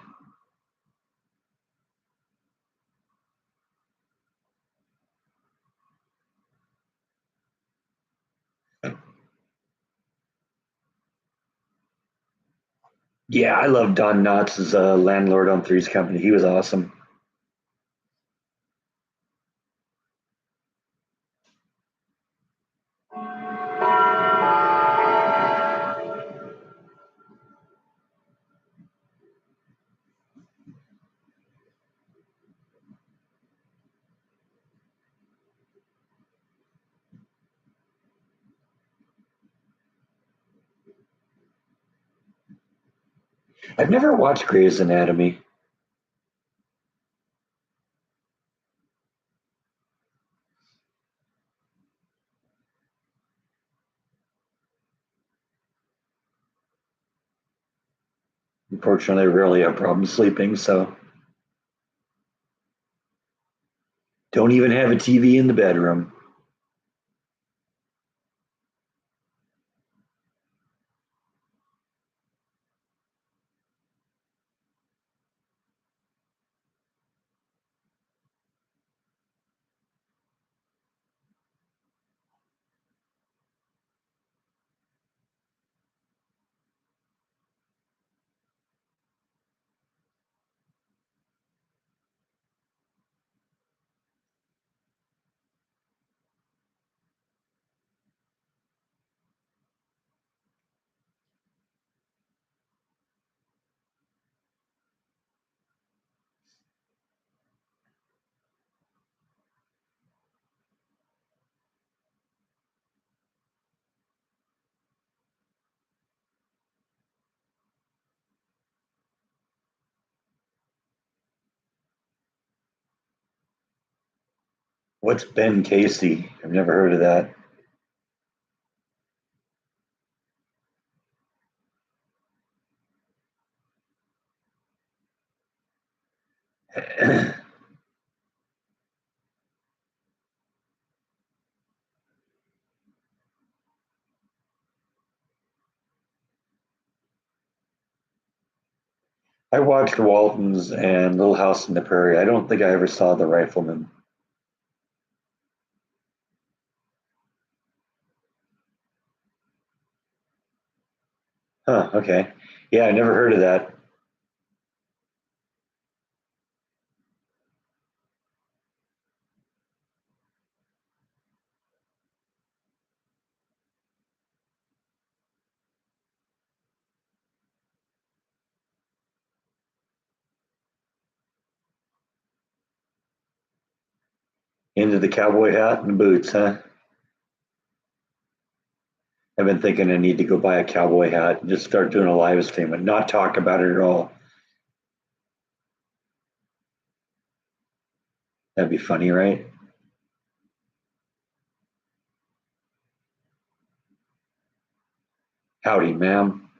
Yeah, I love Don Knotts as a landlord on Three's Company. He was awesome. I've never watched Grey's Anatomy. Unfortunately, I rarely have problems sleeping, so don't even have a TV in the bedroom. What's Ben Casey? I've never heard of that. I watched Waltons and Little House on the Prairie. I don't think I ever saw The Rifleman. Huh, okay. Yeah, I never heard of that. Into the cowboy hat and boots, huh? I've been thinking I need to go buy a cowboy hat and just start doing a live stream and not talk about it at all. That'd be funny, right? Howdy, ma'am.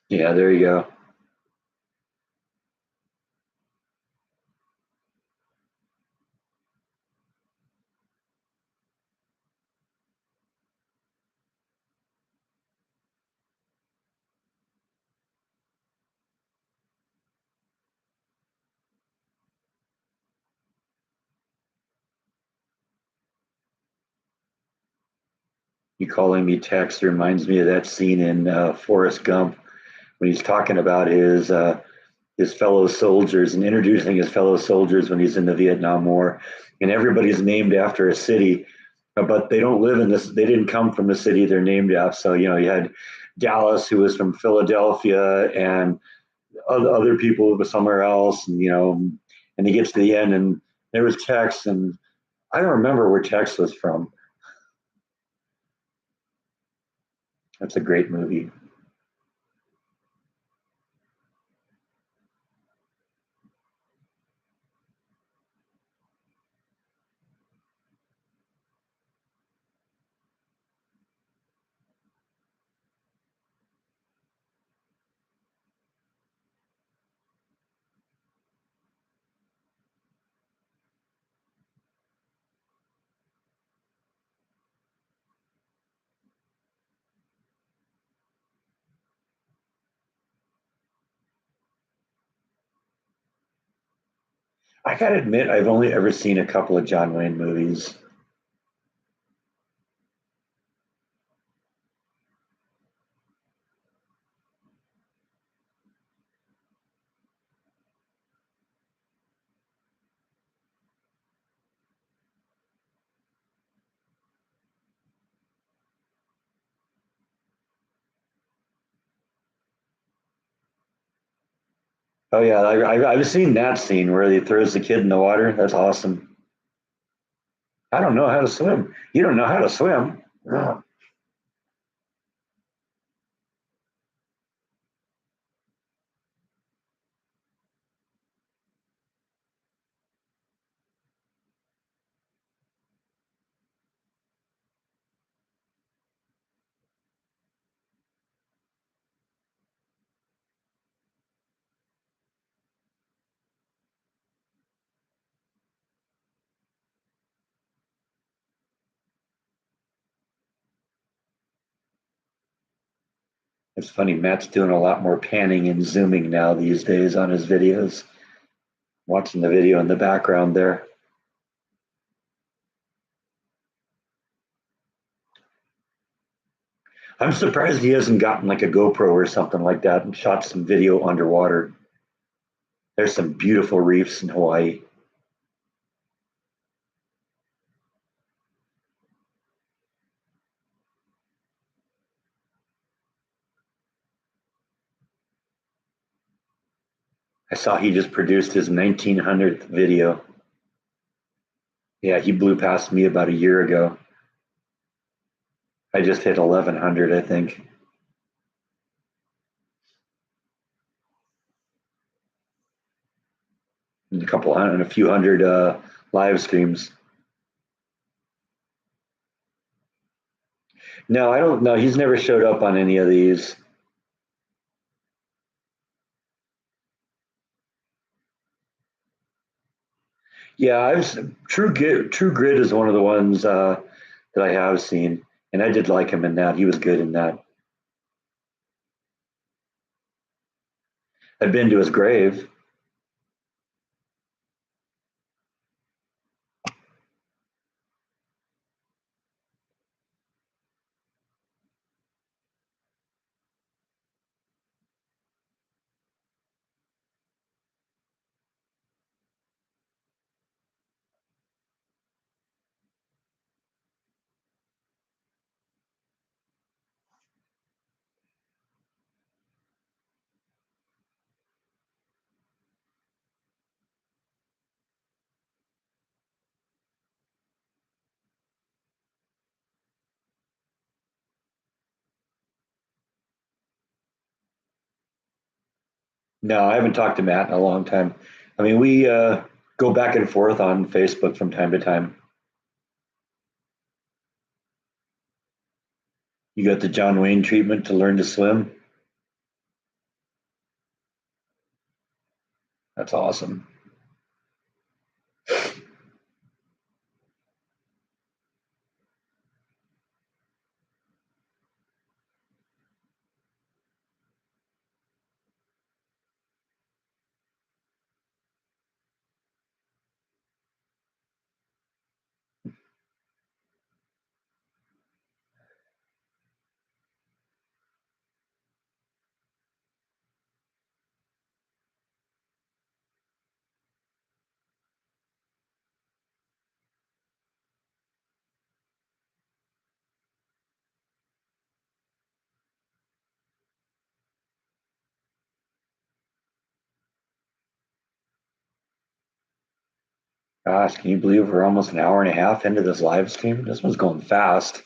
Yeah, there you go. You calling me text reminds me of that scene in Forrest Gump when he's talking about his fellow soldiers and introducing his fellow soldiers when he's in the Vietnam War, and everybody's named after a city, but they don't live in this. They didn't come from the city they're named after. So you had Dallas, who was from Philadelphia, and other people who were somewhere else, and he gets to the end, and there was Tex, and I don't remember where Tex was from. That's a great movie. I gotta admit, I've only ever seen a couple of John Wayne movies. Oh yeah, I've seen that scene where he throws the kid in the water. That's awesome. I don't know how to swim. You don't know how to swim. Oh, it's funny. Matt's doing a lot more panning and zooming now these days on his videos. Watching the video in the background there. I'm surprised he hasn't gotten like a GoPro or something like that and shot some video underwater. There's some beautiful reefs in Hawaii. I saw he just produced his 1900th video. Yeah, he blew past me about a year ago. I just hit 1100, I think. And a few hundred live streams. No, I don't know. He's never showed up on any of these. Yeah, True Grit is one of the ones that I have seen, and I did like him in that. He was good in that. I've been to his grave. No, I haven't talked to Matt in a long time. I mean, we go back and forth on Facebook from time to time. You got the John Wayne treatment to learn to swim. That's awesome. Gosh, can you believe we're almost an hour and a half into this live stream? This one's going fast.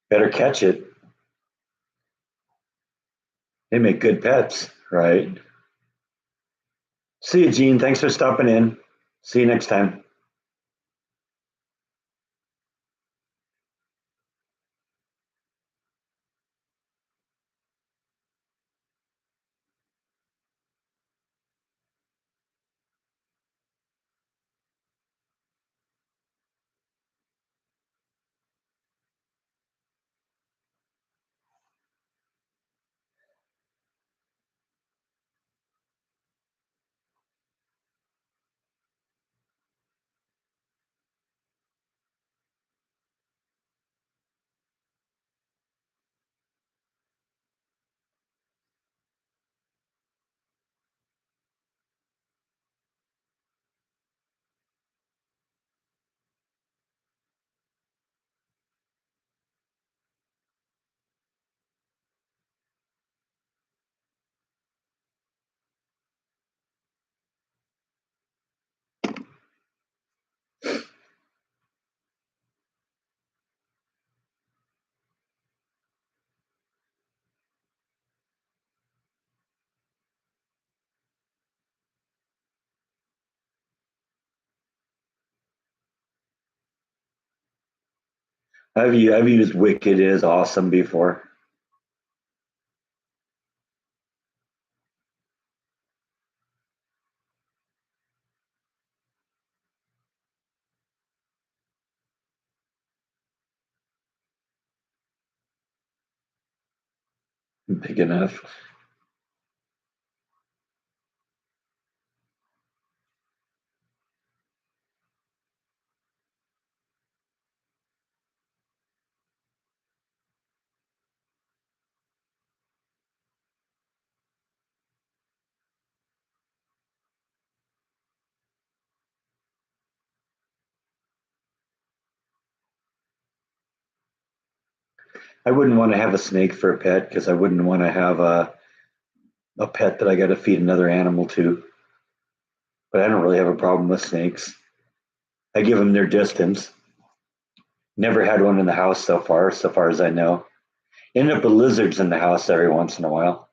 Better catch it. They make good pets, right? See you, Gene. Thanks for stopping in. See you next time. I've used Wicked is awesome before. Big enough. I wouldn't want to have a snake for a pet because I wouldn't want to have a pet that I got to feed another animal to. But I don't really have a problem with snakes. I give them their distance. Never had one in the house so far as I know. End up with lizards in the house every once in a while.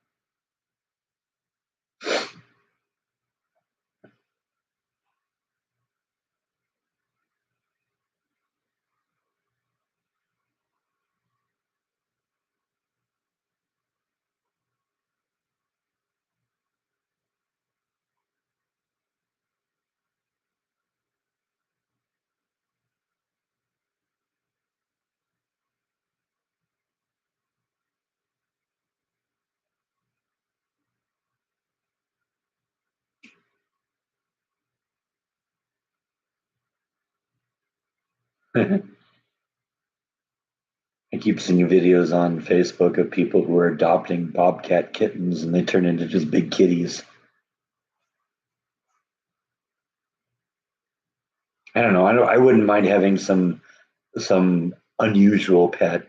I keep seeing videos on Facebook of people who are adopting bobcat kittens and they turn into just big kitties. I don't know. I wouldn't mind having some unusual pet.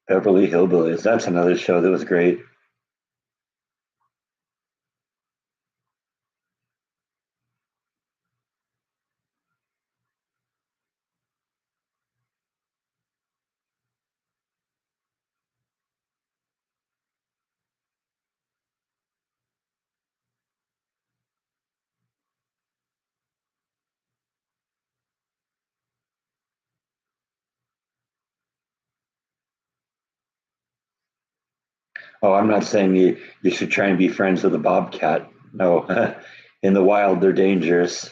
Beverly Hillbillies. That's another show that was great. Oh, I'm not saying you should try and be friends with a bobcat. No, in the wild, they're dangerous.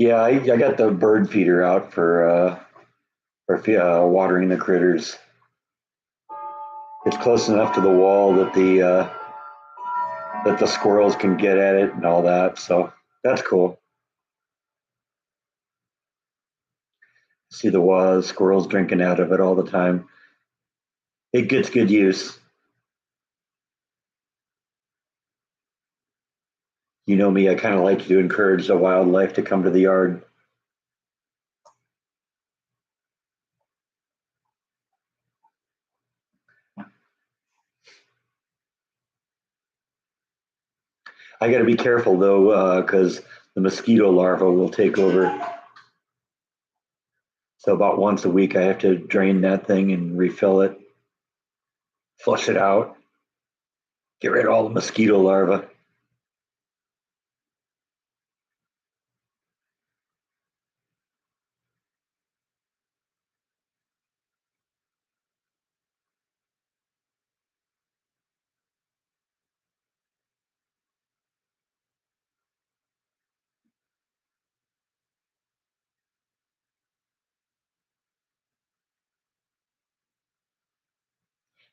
Yeah, I got the bird feeder out for watering the critters. It's close enough to the wall that the squirrels can get at it and all that. So that's cool. See the squirrels drinking out of it all the time. It gets good use. You know me, I kind of like to encourage the wildlife to come to the yard. I got to be careful though, because the mosquito larva will take over. So about once a week, I have to drain that thing and refill it, flush it out, get rid of all the mosquito larvae.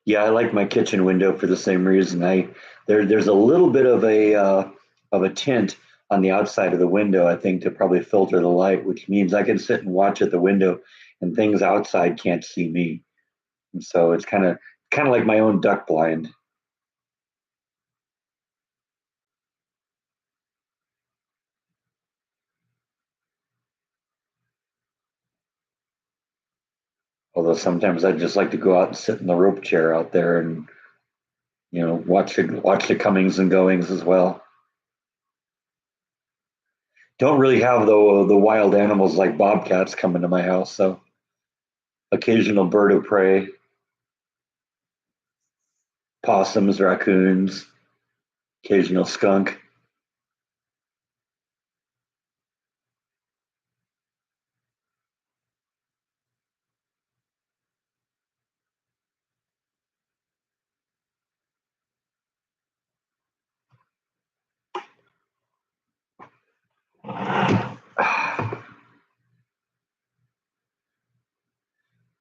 Yeah, I like my kitchen window for the same reason. There's a little bit of a tint on the outside of the window, I think, to probably filter the light, which means I can sit and watch at the window, and things outside can't see me. And so it's kind of like my own duck blind. Although sometimes I just like to go out and sit in the rope chair out there and watch the comings and goings as well. Don't really have the wild animals like bobcats coming to my house, so occasional bird of prey, possums, raccoons, occasional skunk.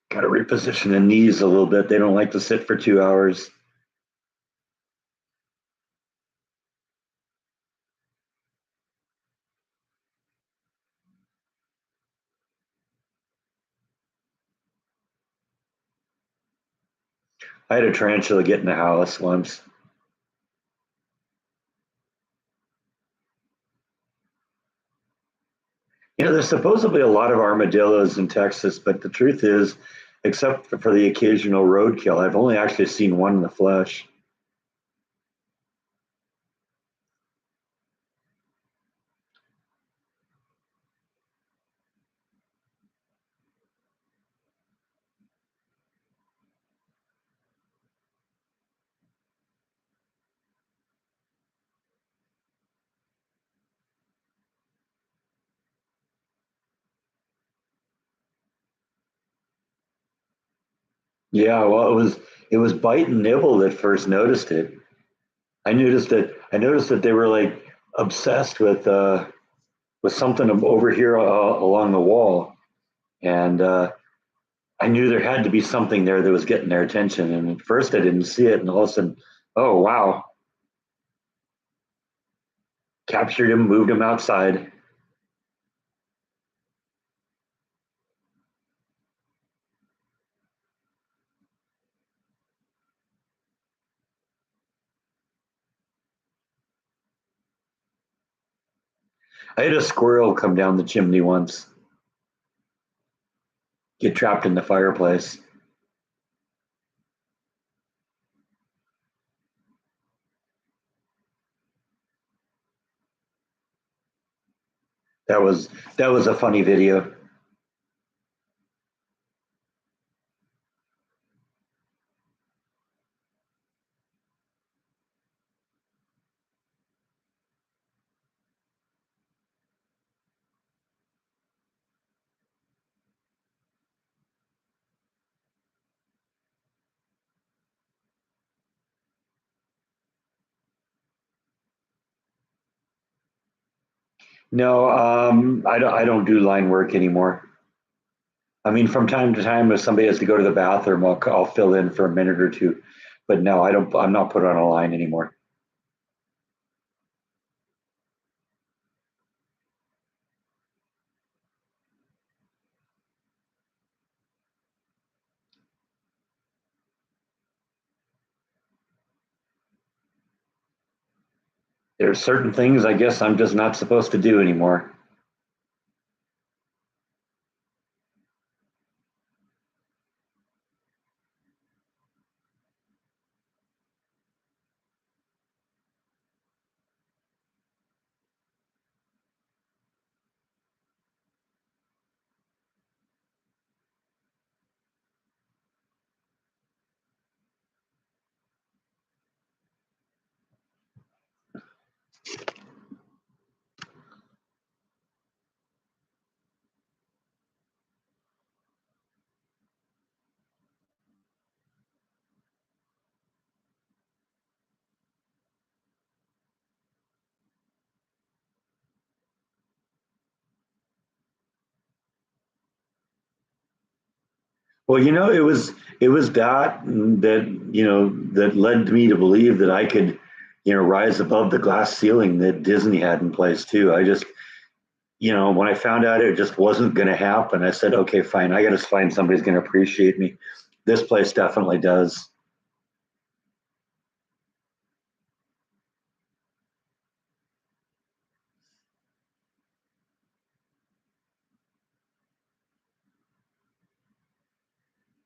Got to reposition the knees a little bit. They don't like to sit for 2 hours. I had a tarantula get in the house once. There's supposedly a lot of armadillos in Texas, but the truth is, except for the occasional roadkill, I've only actually seen one in the flesh. Yeah, well, it was bite and nibble that first noticed it. I noticed that they were like obsessed with something over here along the wall, and I knew there had to be something there that was getting their attention. And at first, I didn't see it, and all of a sudden, oh wow, captured him, moved him outside. I had a squirrel come down the chimney once, get trapped in the fireplace. That was that was a funny video. No, I don't do line work anymore. I mean, from time to time, if somebody has to go to the bathroom, I'll fill in for a minute or two. But no, I don't. I'm not put on a line anymore. There are certain things I guess I'm just not supposed to do anymore. Well, it was that led me to believe that I could, rise above the glass ceiling that Disney had in place too. I just, when I found out it just wasn't going to happen, I said, okay, fine, I got to find somebody who's going to appreciate me. This place definitely does.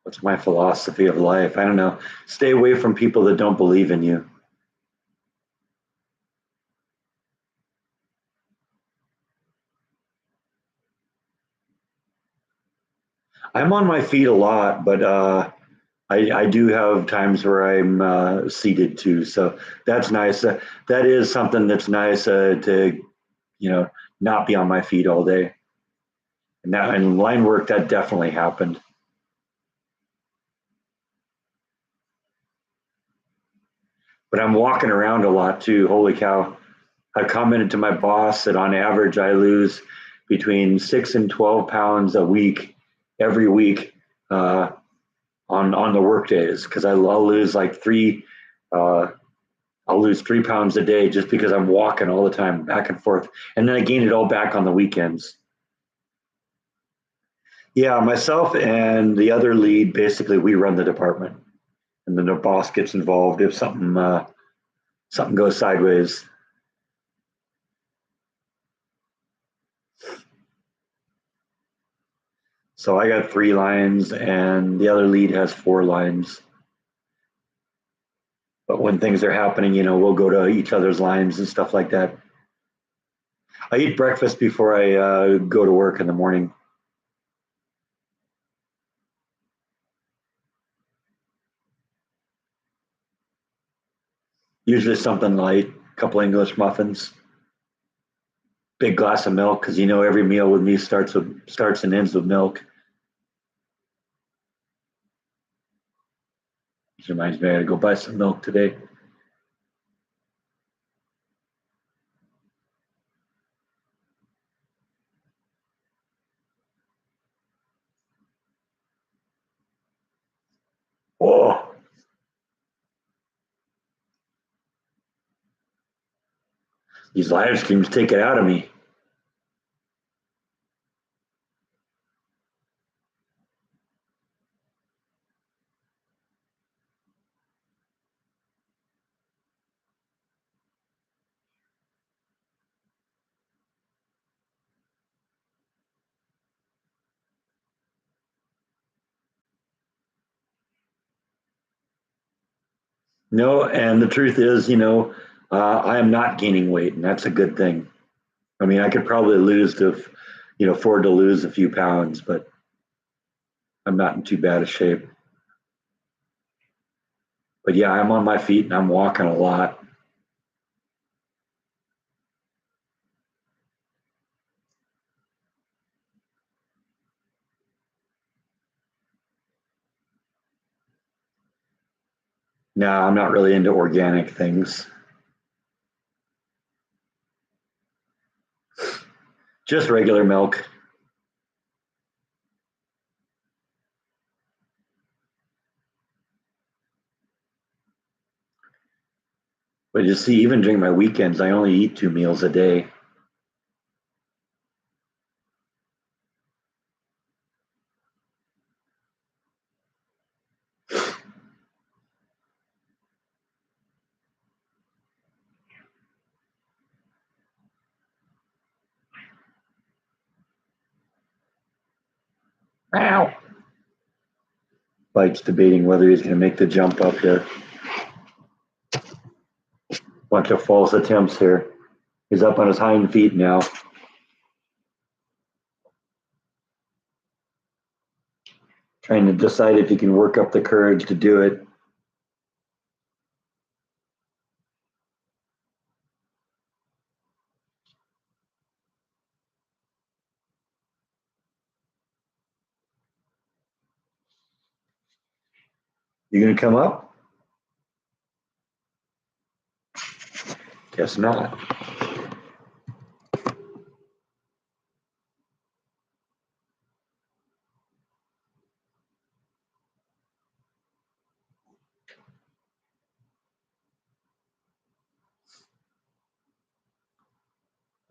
What's my philosophy of life? I don't know. Stay away from people that don't believe in you. I'm on my feet a lot, but I do have times where I'm seated too. So that's nice. That is something that's nice to, you know, not be on my feet all day. And now in line work, that definitely happened. But I'm walking around a lot too. Holy cow. I commented to my boss that on average I lose between 6 and 12 pounds a week, every week, uh, on the work days, because I'll lose like uh, I'll lose 3 pounds a day just because I'm walking all the time back and forth, and then I gain it all back on the weekends. Yeah, myself and the other lead, basically, we run the department, and then the boss gets involved if something goes sideways. So I got 3 lines, and the other lead has 4 lines. But when things are happening, we'll go to each other's lines and stuff like that. I eat breakfast before I go to work in the morning. Usually something light, a couple English muffins, big glass of milk, because every meal with me starts and ends with milk. Which reminds me, I gotta go buy some milk today. Oh, these live streams take it out of me. No, and the truth is, I am not gaining weight, and that's a good thing. I mean, I could probably afford to lose a few pounds, but I'm not in too bad a shape. But yeah, I'm on my feet and I'm walking a lot. No, I'm not really into organic things. Just regular milk. But you see, even during my weekends, I only eat 2 meals a day. Ow! Bite's debating whether he's going to make the jump up here. Bunch of false attempts here. He's up on his hind feet now. Trying to decide if he can work up the courage to do it. You going to come up? Guess not.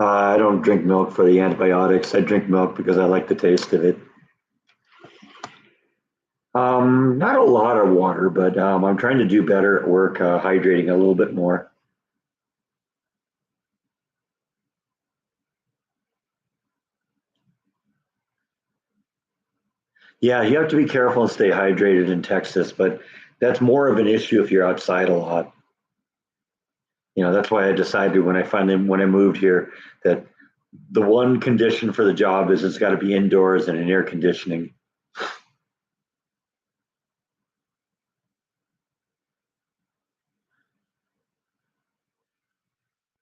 I don't drink milk for the antibiotics. I drink milk because I like the taste of it. Not a lot of water, but I'm trying to do better at work, hydrating a little bit more. Yeah, you have to be careful and stay hydrated in Texas, but that's more of an issue if you're outside a lot. That's why I decided when I moved here that the one condition for the job is it's got to be indoors and in air conditioning.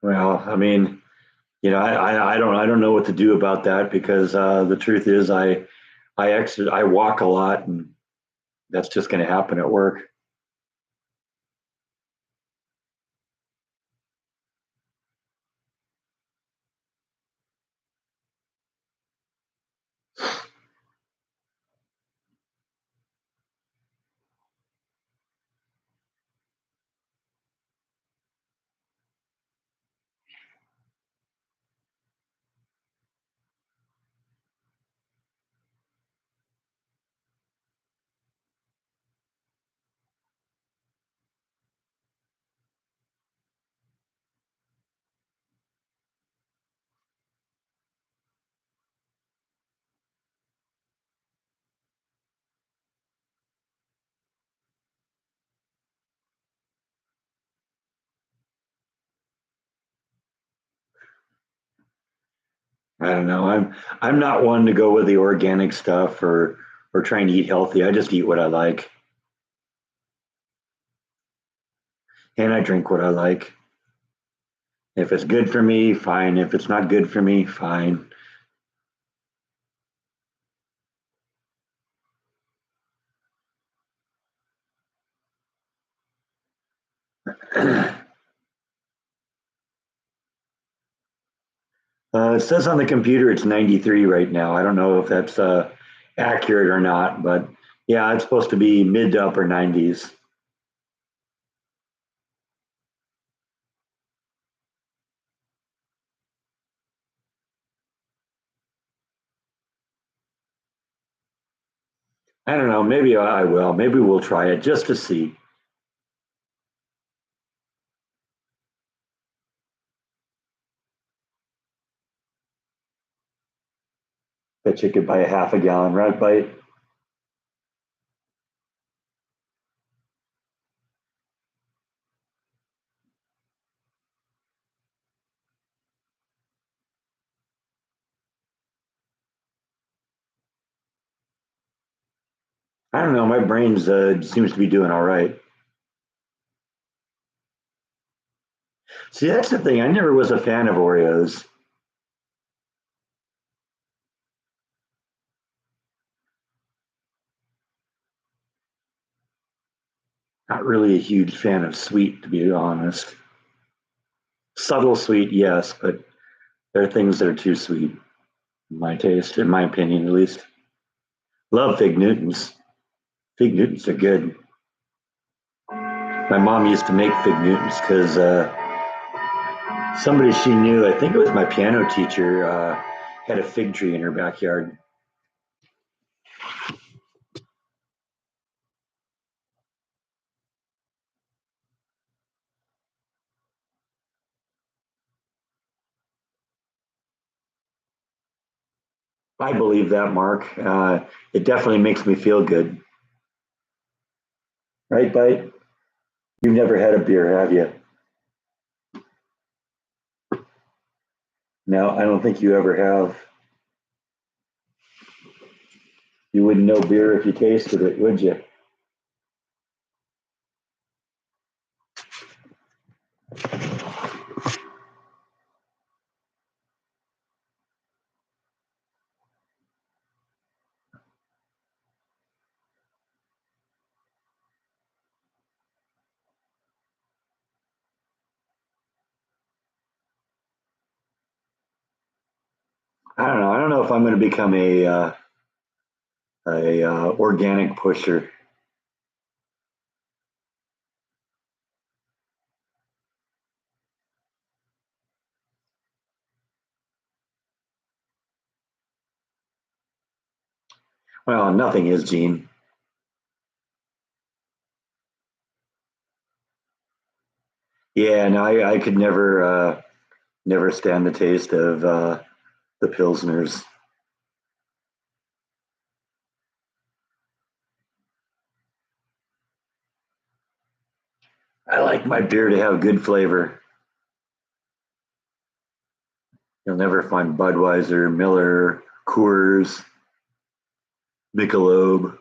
Well, I mean, I don't know what to do about that because the truth is I walk a lot, and that's just going to happen at work. I don't know. I'm not one to go with the organic stuff or trying to eat healthy. I just eat what I like and I drink what I like. If it's good for me, fine. If it's not good for me, fine. It says on the computer it's 93 right now. I don't know if that's accurate or not, but yeah, it's supposed to be mid to upper 90s. I don't know. Maybe I will. Maybe we'll try it just to see. Bet you could buy a half a gallon, right, Bite? I don't know. My brain's seems to be doing all right. See, that's the thing. I never was a fan of Oreos. Not really a huge fan of sweet, to be honest. Subtle sweet, yes, but there are things that are too sweet, in my taste, in my opinion, at least. Love Fig Newtons. Fig Newtons are good. My mom used to make Fig Newtons because somebody she knew, I think it was my piano teacher, had a fig tree in her backyard. I believe that, Mark. It definitely makes me feel good. Right, Bite? You've never had a beer, have you? No, I don't think you ever have. You wouldn't know beer if you tasted it, would you? I don't know. I don't know if I'm going to become a organic pusher. Well, nothing is, Gene. Yeah, no, I could never stand the taste of the pilsners. I like my beer to have good flavor. You'll never find Budweiser, Miller, Coors, Michelob,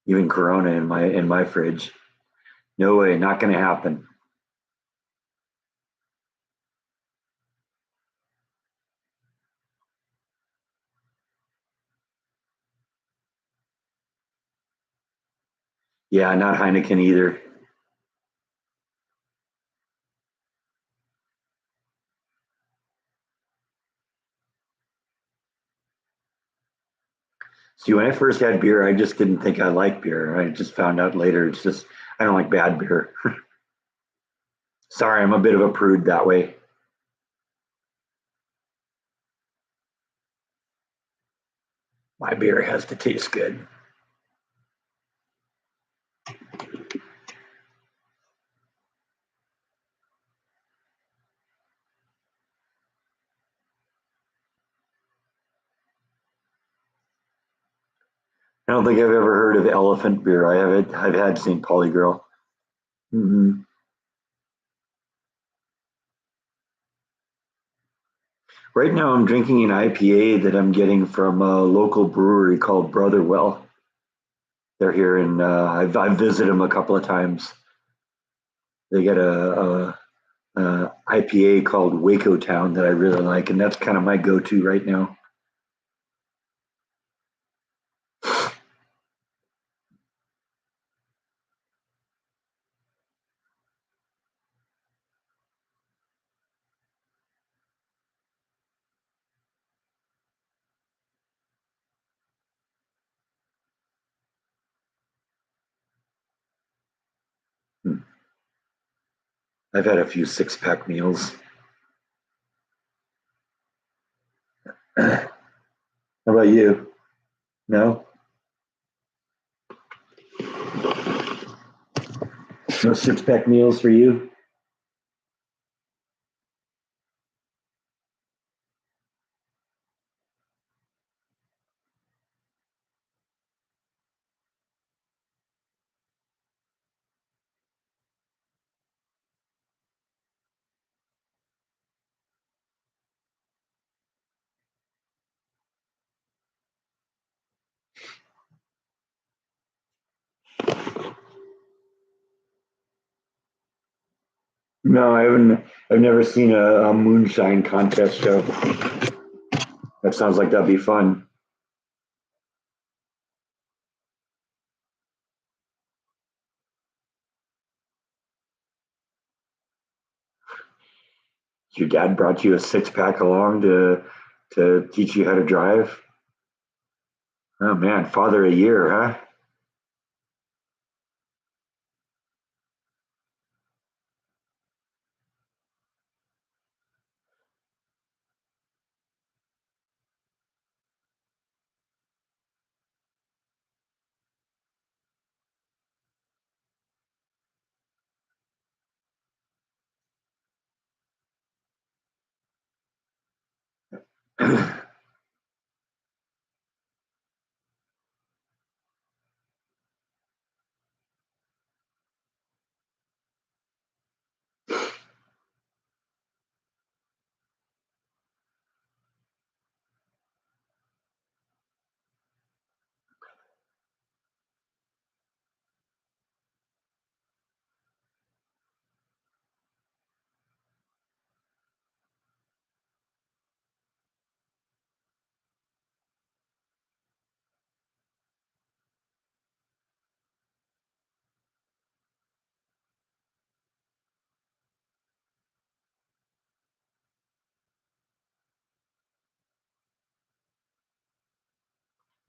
even Corona in my fridge. No way, not going to happen. Yeah, not Heineken either. See, when I first had beer, I just didn't think I liked beer. I just found out later it's just I don't like bad beer. Sorry, I'm a bit of a prude that way. My beer has to taste good. I don't think I've ever heard of elephant beer. I've had St. Pauli Girl. Hmm. Right now, I'm drinking an IPA that I'm getting from a local brewery called Brotherwell. They're here in. I've visited them a couple of times. They get a IPA called Waco Town that I really like, and that's kind of my go-to right now. Hmm. I've had a few six-pack meals. How about you? No, no six-pack meals for you. No, I haven't. I've never seen a moonshine contest show. That sounds like that'd be fun. Your dad brought you a six-pack along to teach you how to drive. Oh man, father a year, huh?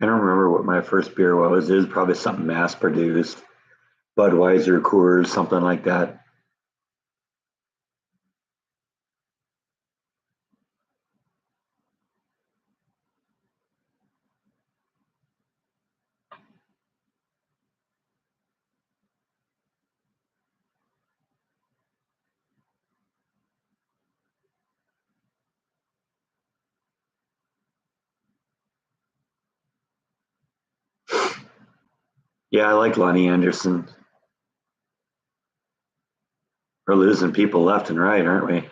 I don't remember what my first beer was. It was probably something mass produced, Budweiser, Coors, something like that. Yeah, I like Lonnie Anderson. We're losing people left and right, aren't we?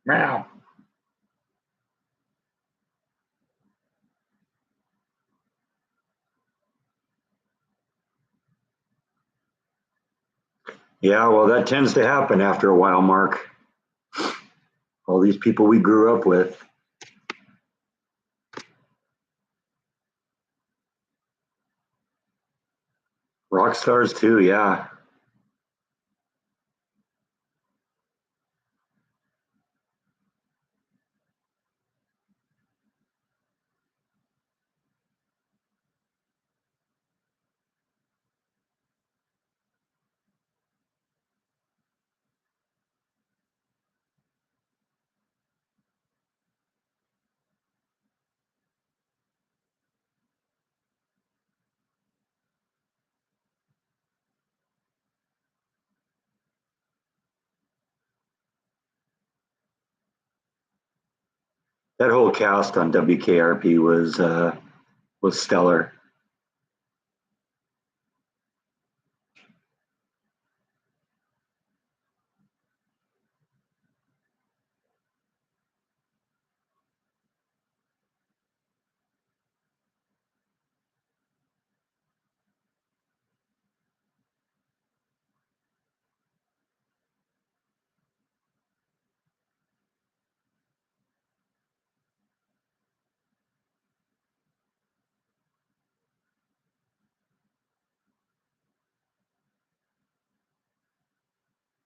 Wow. Yeah, well, that tends to happen after a while, Mark. All these people we grew up with. Rock stars, too, yeah. That whole cast on WKRP was stellar.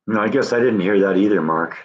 No, I guess I didn't hear that either, Mark.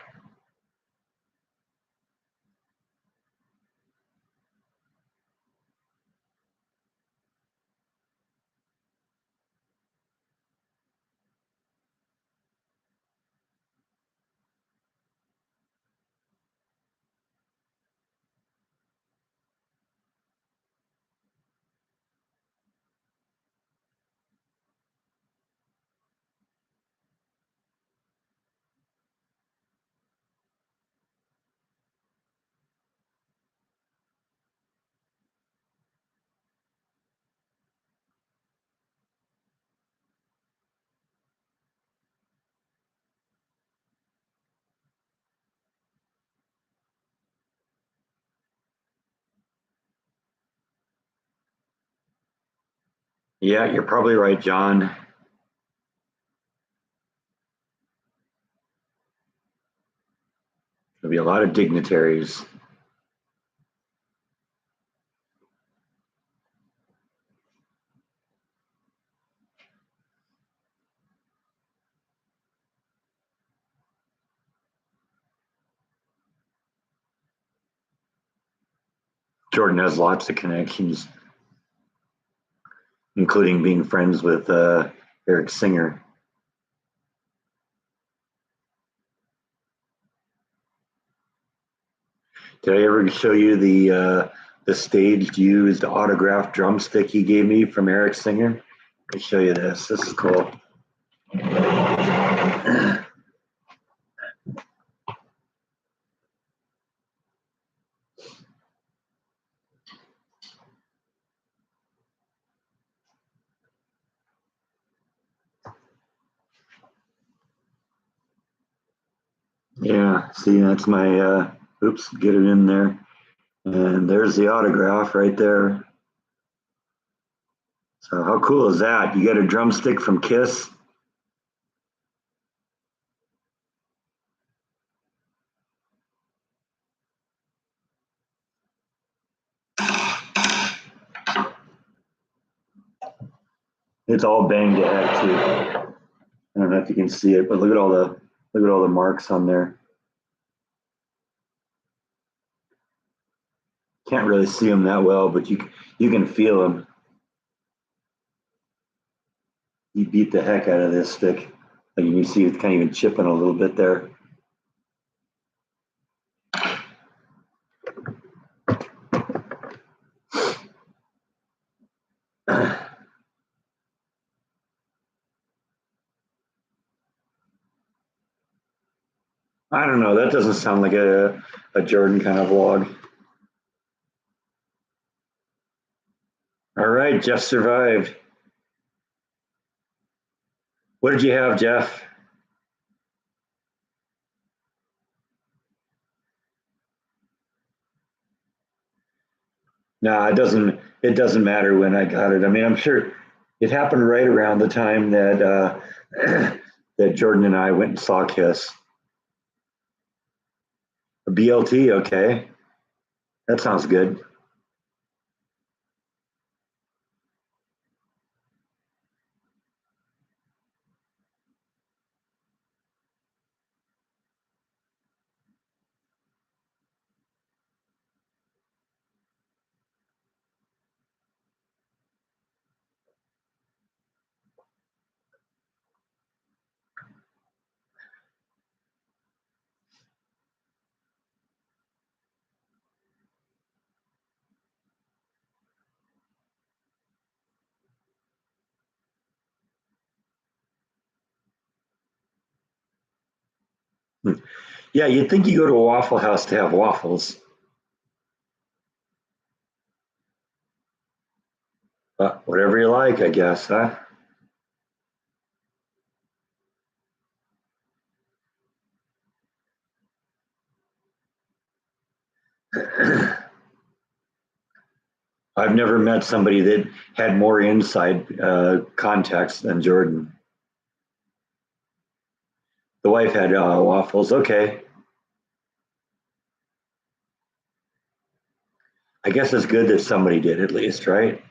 Yeah, you're probably right, John. There'll be a lot of dignitaries. Jordan has lots of connections, including being friends with Eric Singer. Did I ever show you the staged used autographed drumstick he gave me from Eric Singer? Let me show you this. This is cool. Yeah, see, that's my, oops, get it in there. And there's the autograph right there. So how cool is that? You get a drumstick from Kiss. It's all banged to heck too. I don't know if you can see it, but look at all the marks on there. Can't really see them that well, but you can feel them. He beat the heck out of this stick. Like you can see it's kind of even chipping a little bit there. I don't know. That doesn't sound like a Jordan kind of vlog. All right, Jeff survived. What did you have, Jeff? No, it doesn't matter when I got it. I mean, I'm sure it happened right around the time that that Jordan and I went and saw Kiss. A BLT, okay. That sounds good. Yeah, you'd think you go to a Waffle House to have waffles. Whatever you like, I guess, huh? I've never met somebody that had more inside context than Jordan. The wife had waffles. Okay. I guess it's good that somebody did at least, right?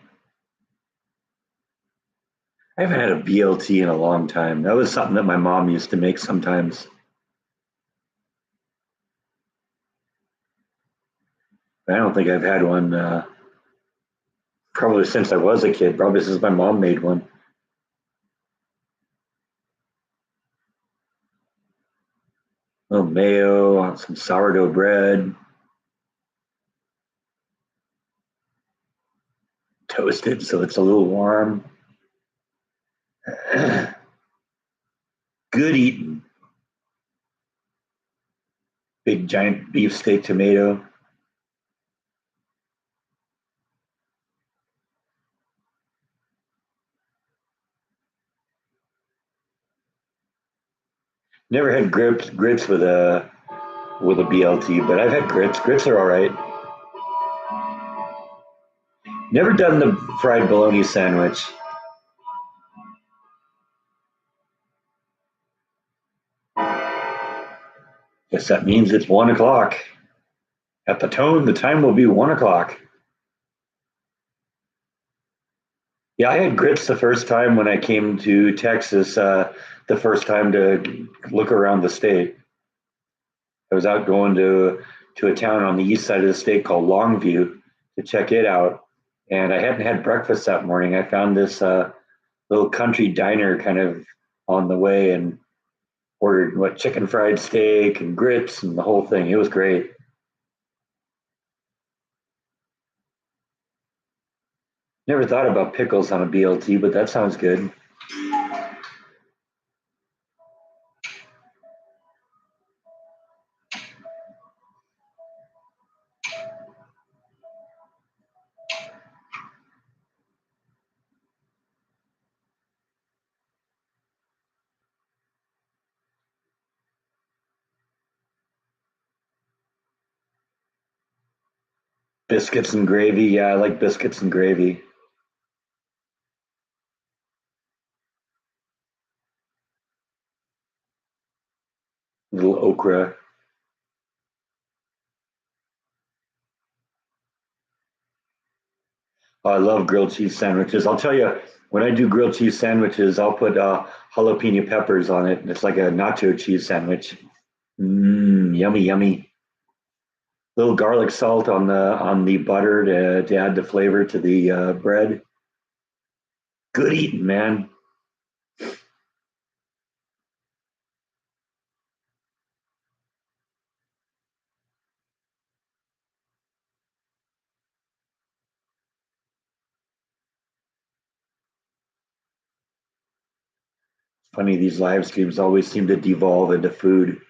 I haven't had a BLT in a long time. That was something that my mom used to make sometimes. I don't think I've had one probably since I was a kid, probably since my mom made one. A little mayo, some sourdough bread, toasted so it's a little warm. Good eating. Big giant beefsteak tomato. Never had grits with a BLT, but I've had grits. Grits are all right. Never done the fried bologna sandwich. Guess that means it's 1 o'clock. At the tone, the time will be 1 o'clock. Yeah, I had grits the first time when I came to Texas, the first time to look around the state. I was out going to a town on the east side of the state called Longview to check it out. And I hadn't had breakfast that morning. I found this little country diner kind of on the way and ordered what chicken fried steak and grits and the whole thing. It was great. Never thought about pickles on a BLT, but that sounds good. Biscuits and gravy. Yeah, I like biscuits and gravy. A little okra. Oh, I love grilled cheese sandwiches. I'll tell you, when I do grilled cheese sandwiches, I'll put jalapeno peppers on it. And it's like a nacho cheese sandwich. Mmm, yummy, yummy. Little garlic salt on the butter to add the flavor to the bread. Good eating, man. Funny, these live streams always seem to devolve into food.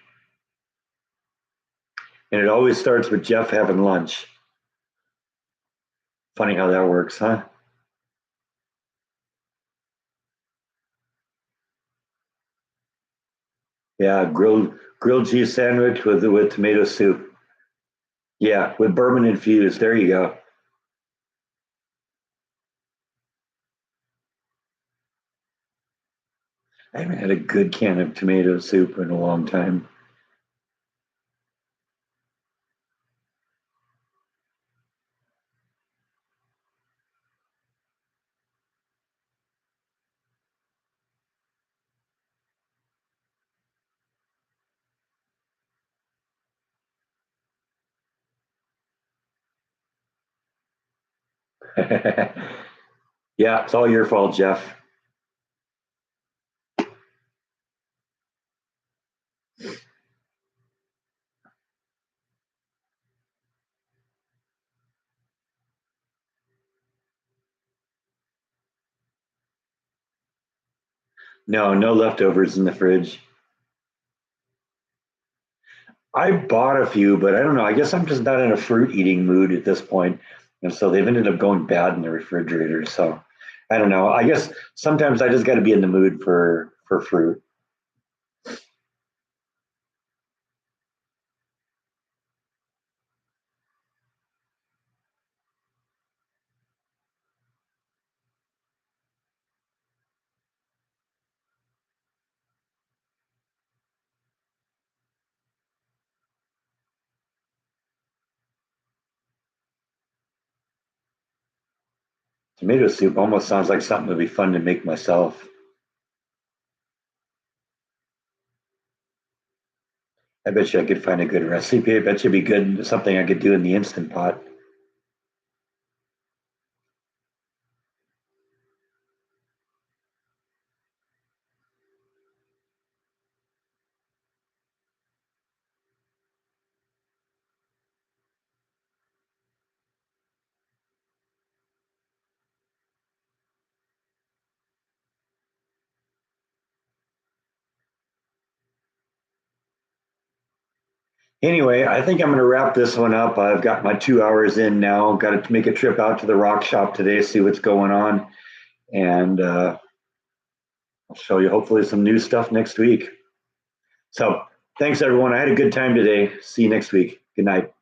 And it always starts with Jeff having lunch. Funny how that works, huh? Yeah, grilled cheese sandwich with tomato soup. Yeah, with bourbon infused. There you go. I haven't had a good can of tomato soup in a long time. Yeah, it's all your fault, Jeff. No, no leftovers in the fridge. I bought a few, but I don't know. I guess I'm just not in a fruit eating mood at this point, and so they've ended up going bad in the refrigerator. So I don't know. I guess sometimes I just got to be in the mood for fruit. Tomato soup almost sounds like something that'd be fun to make myself. I bet you I could find a good recipe. I bet you it'd be good something I could do in the instant pot. Anyway, I think I'm going to wrap this one up. I've got my 2 hours in now. Got to make a trip out to the rock shop today, see what's going on, and I'll show you hopefully some new stuff next week. So thanks everyone. I had a good time today. See you next week. Good night.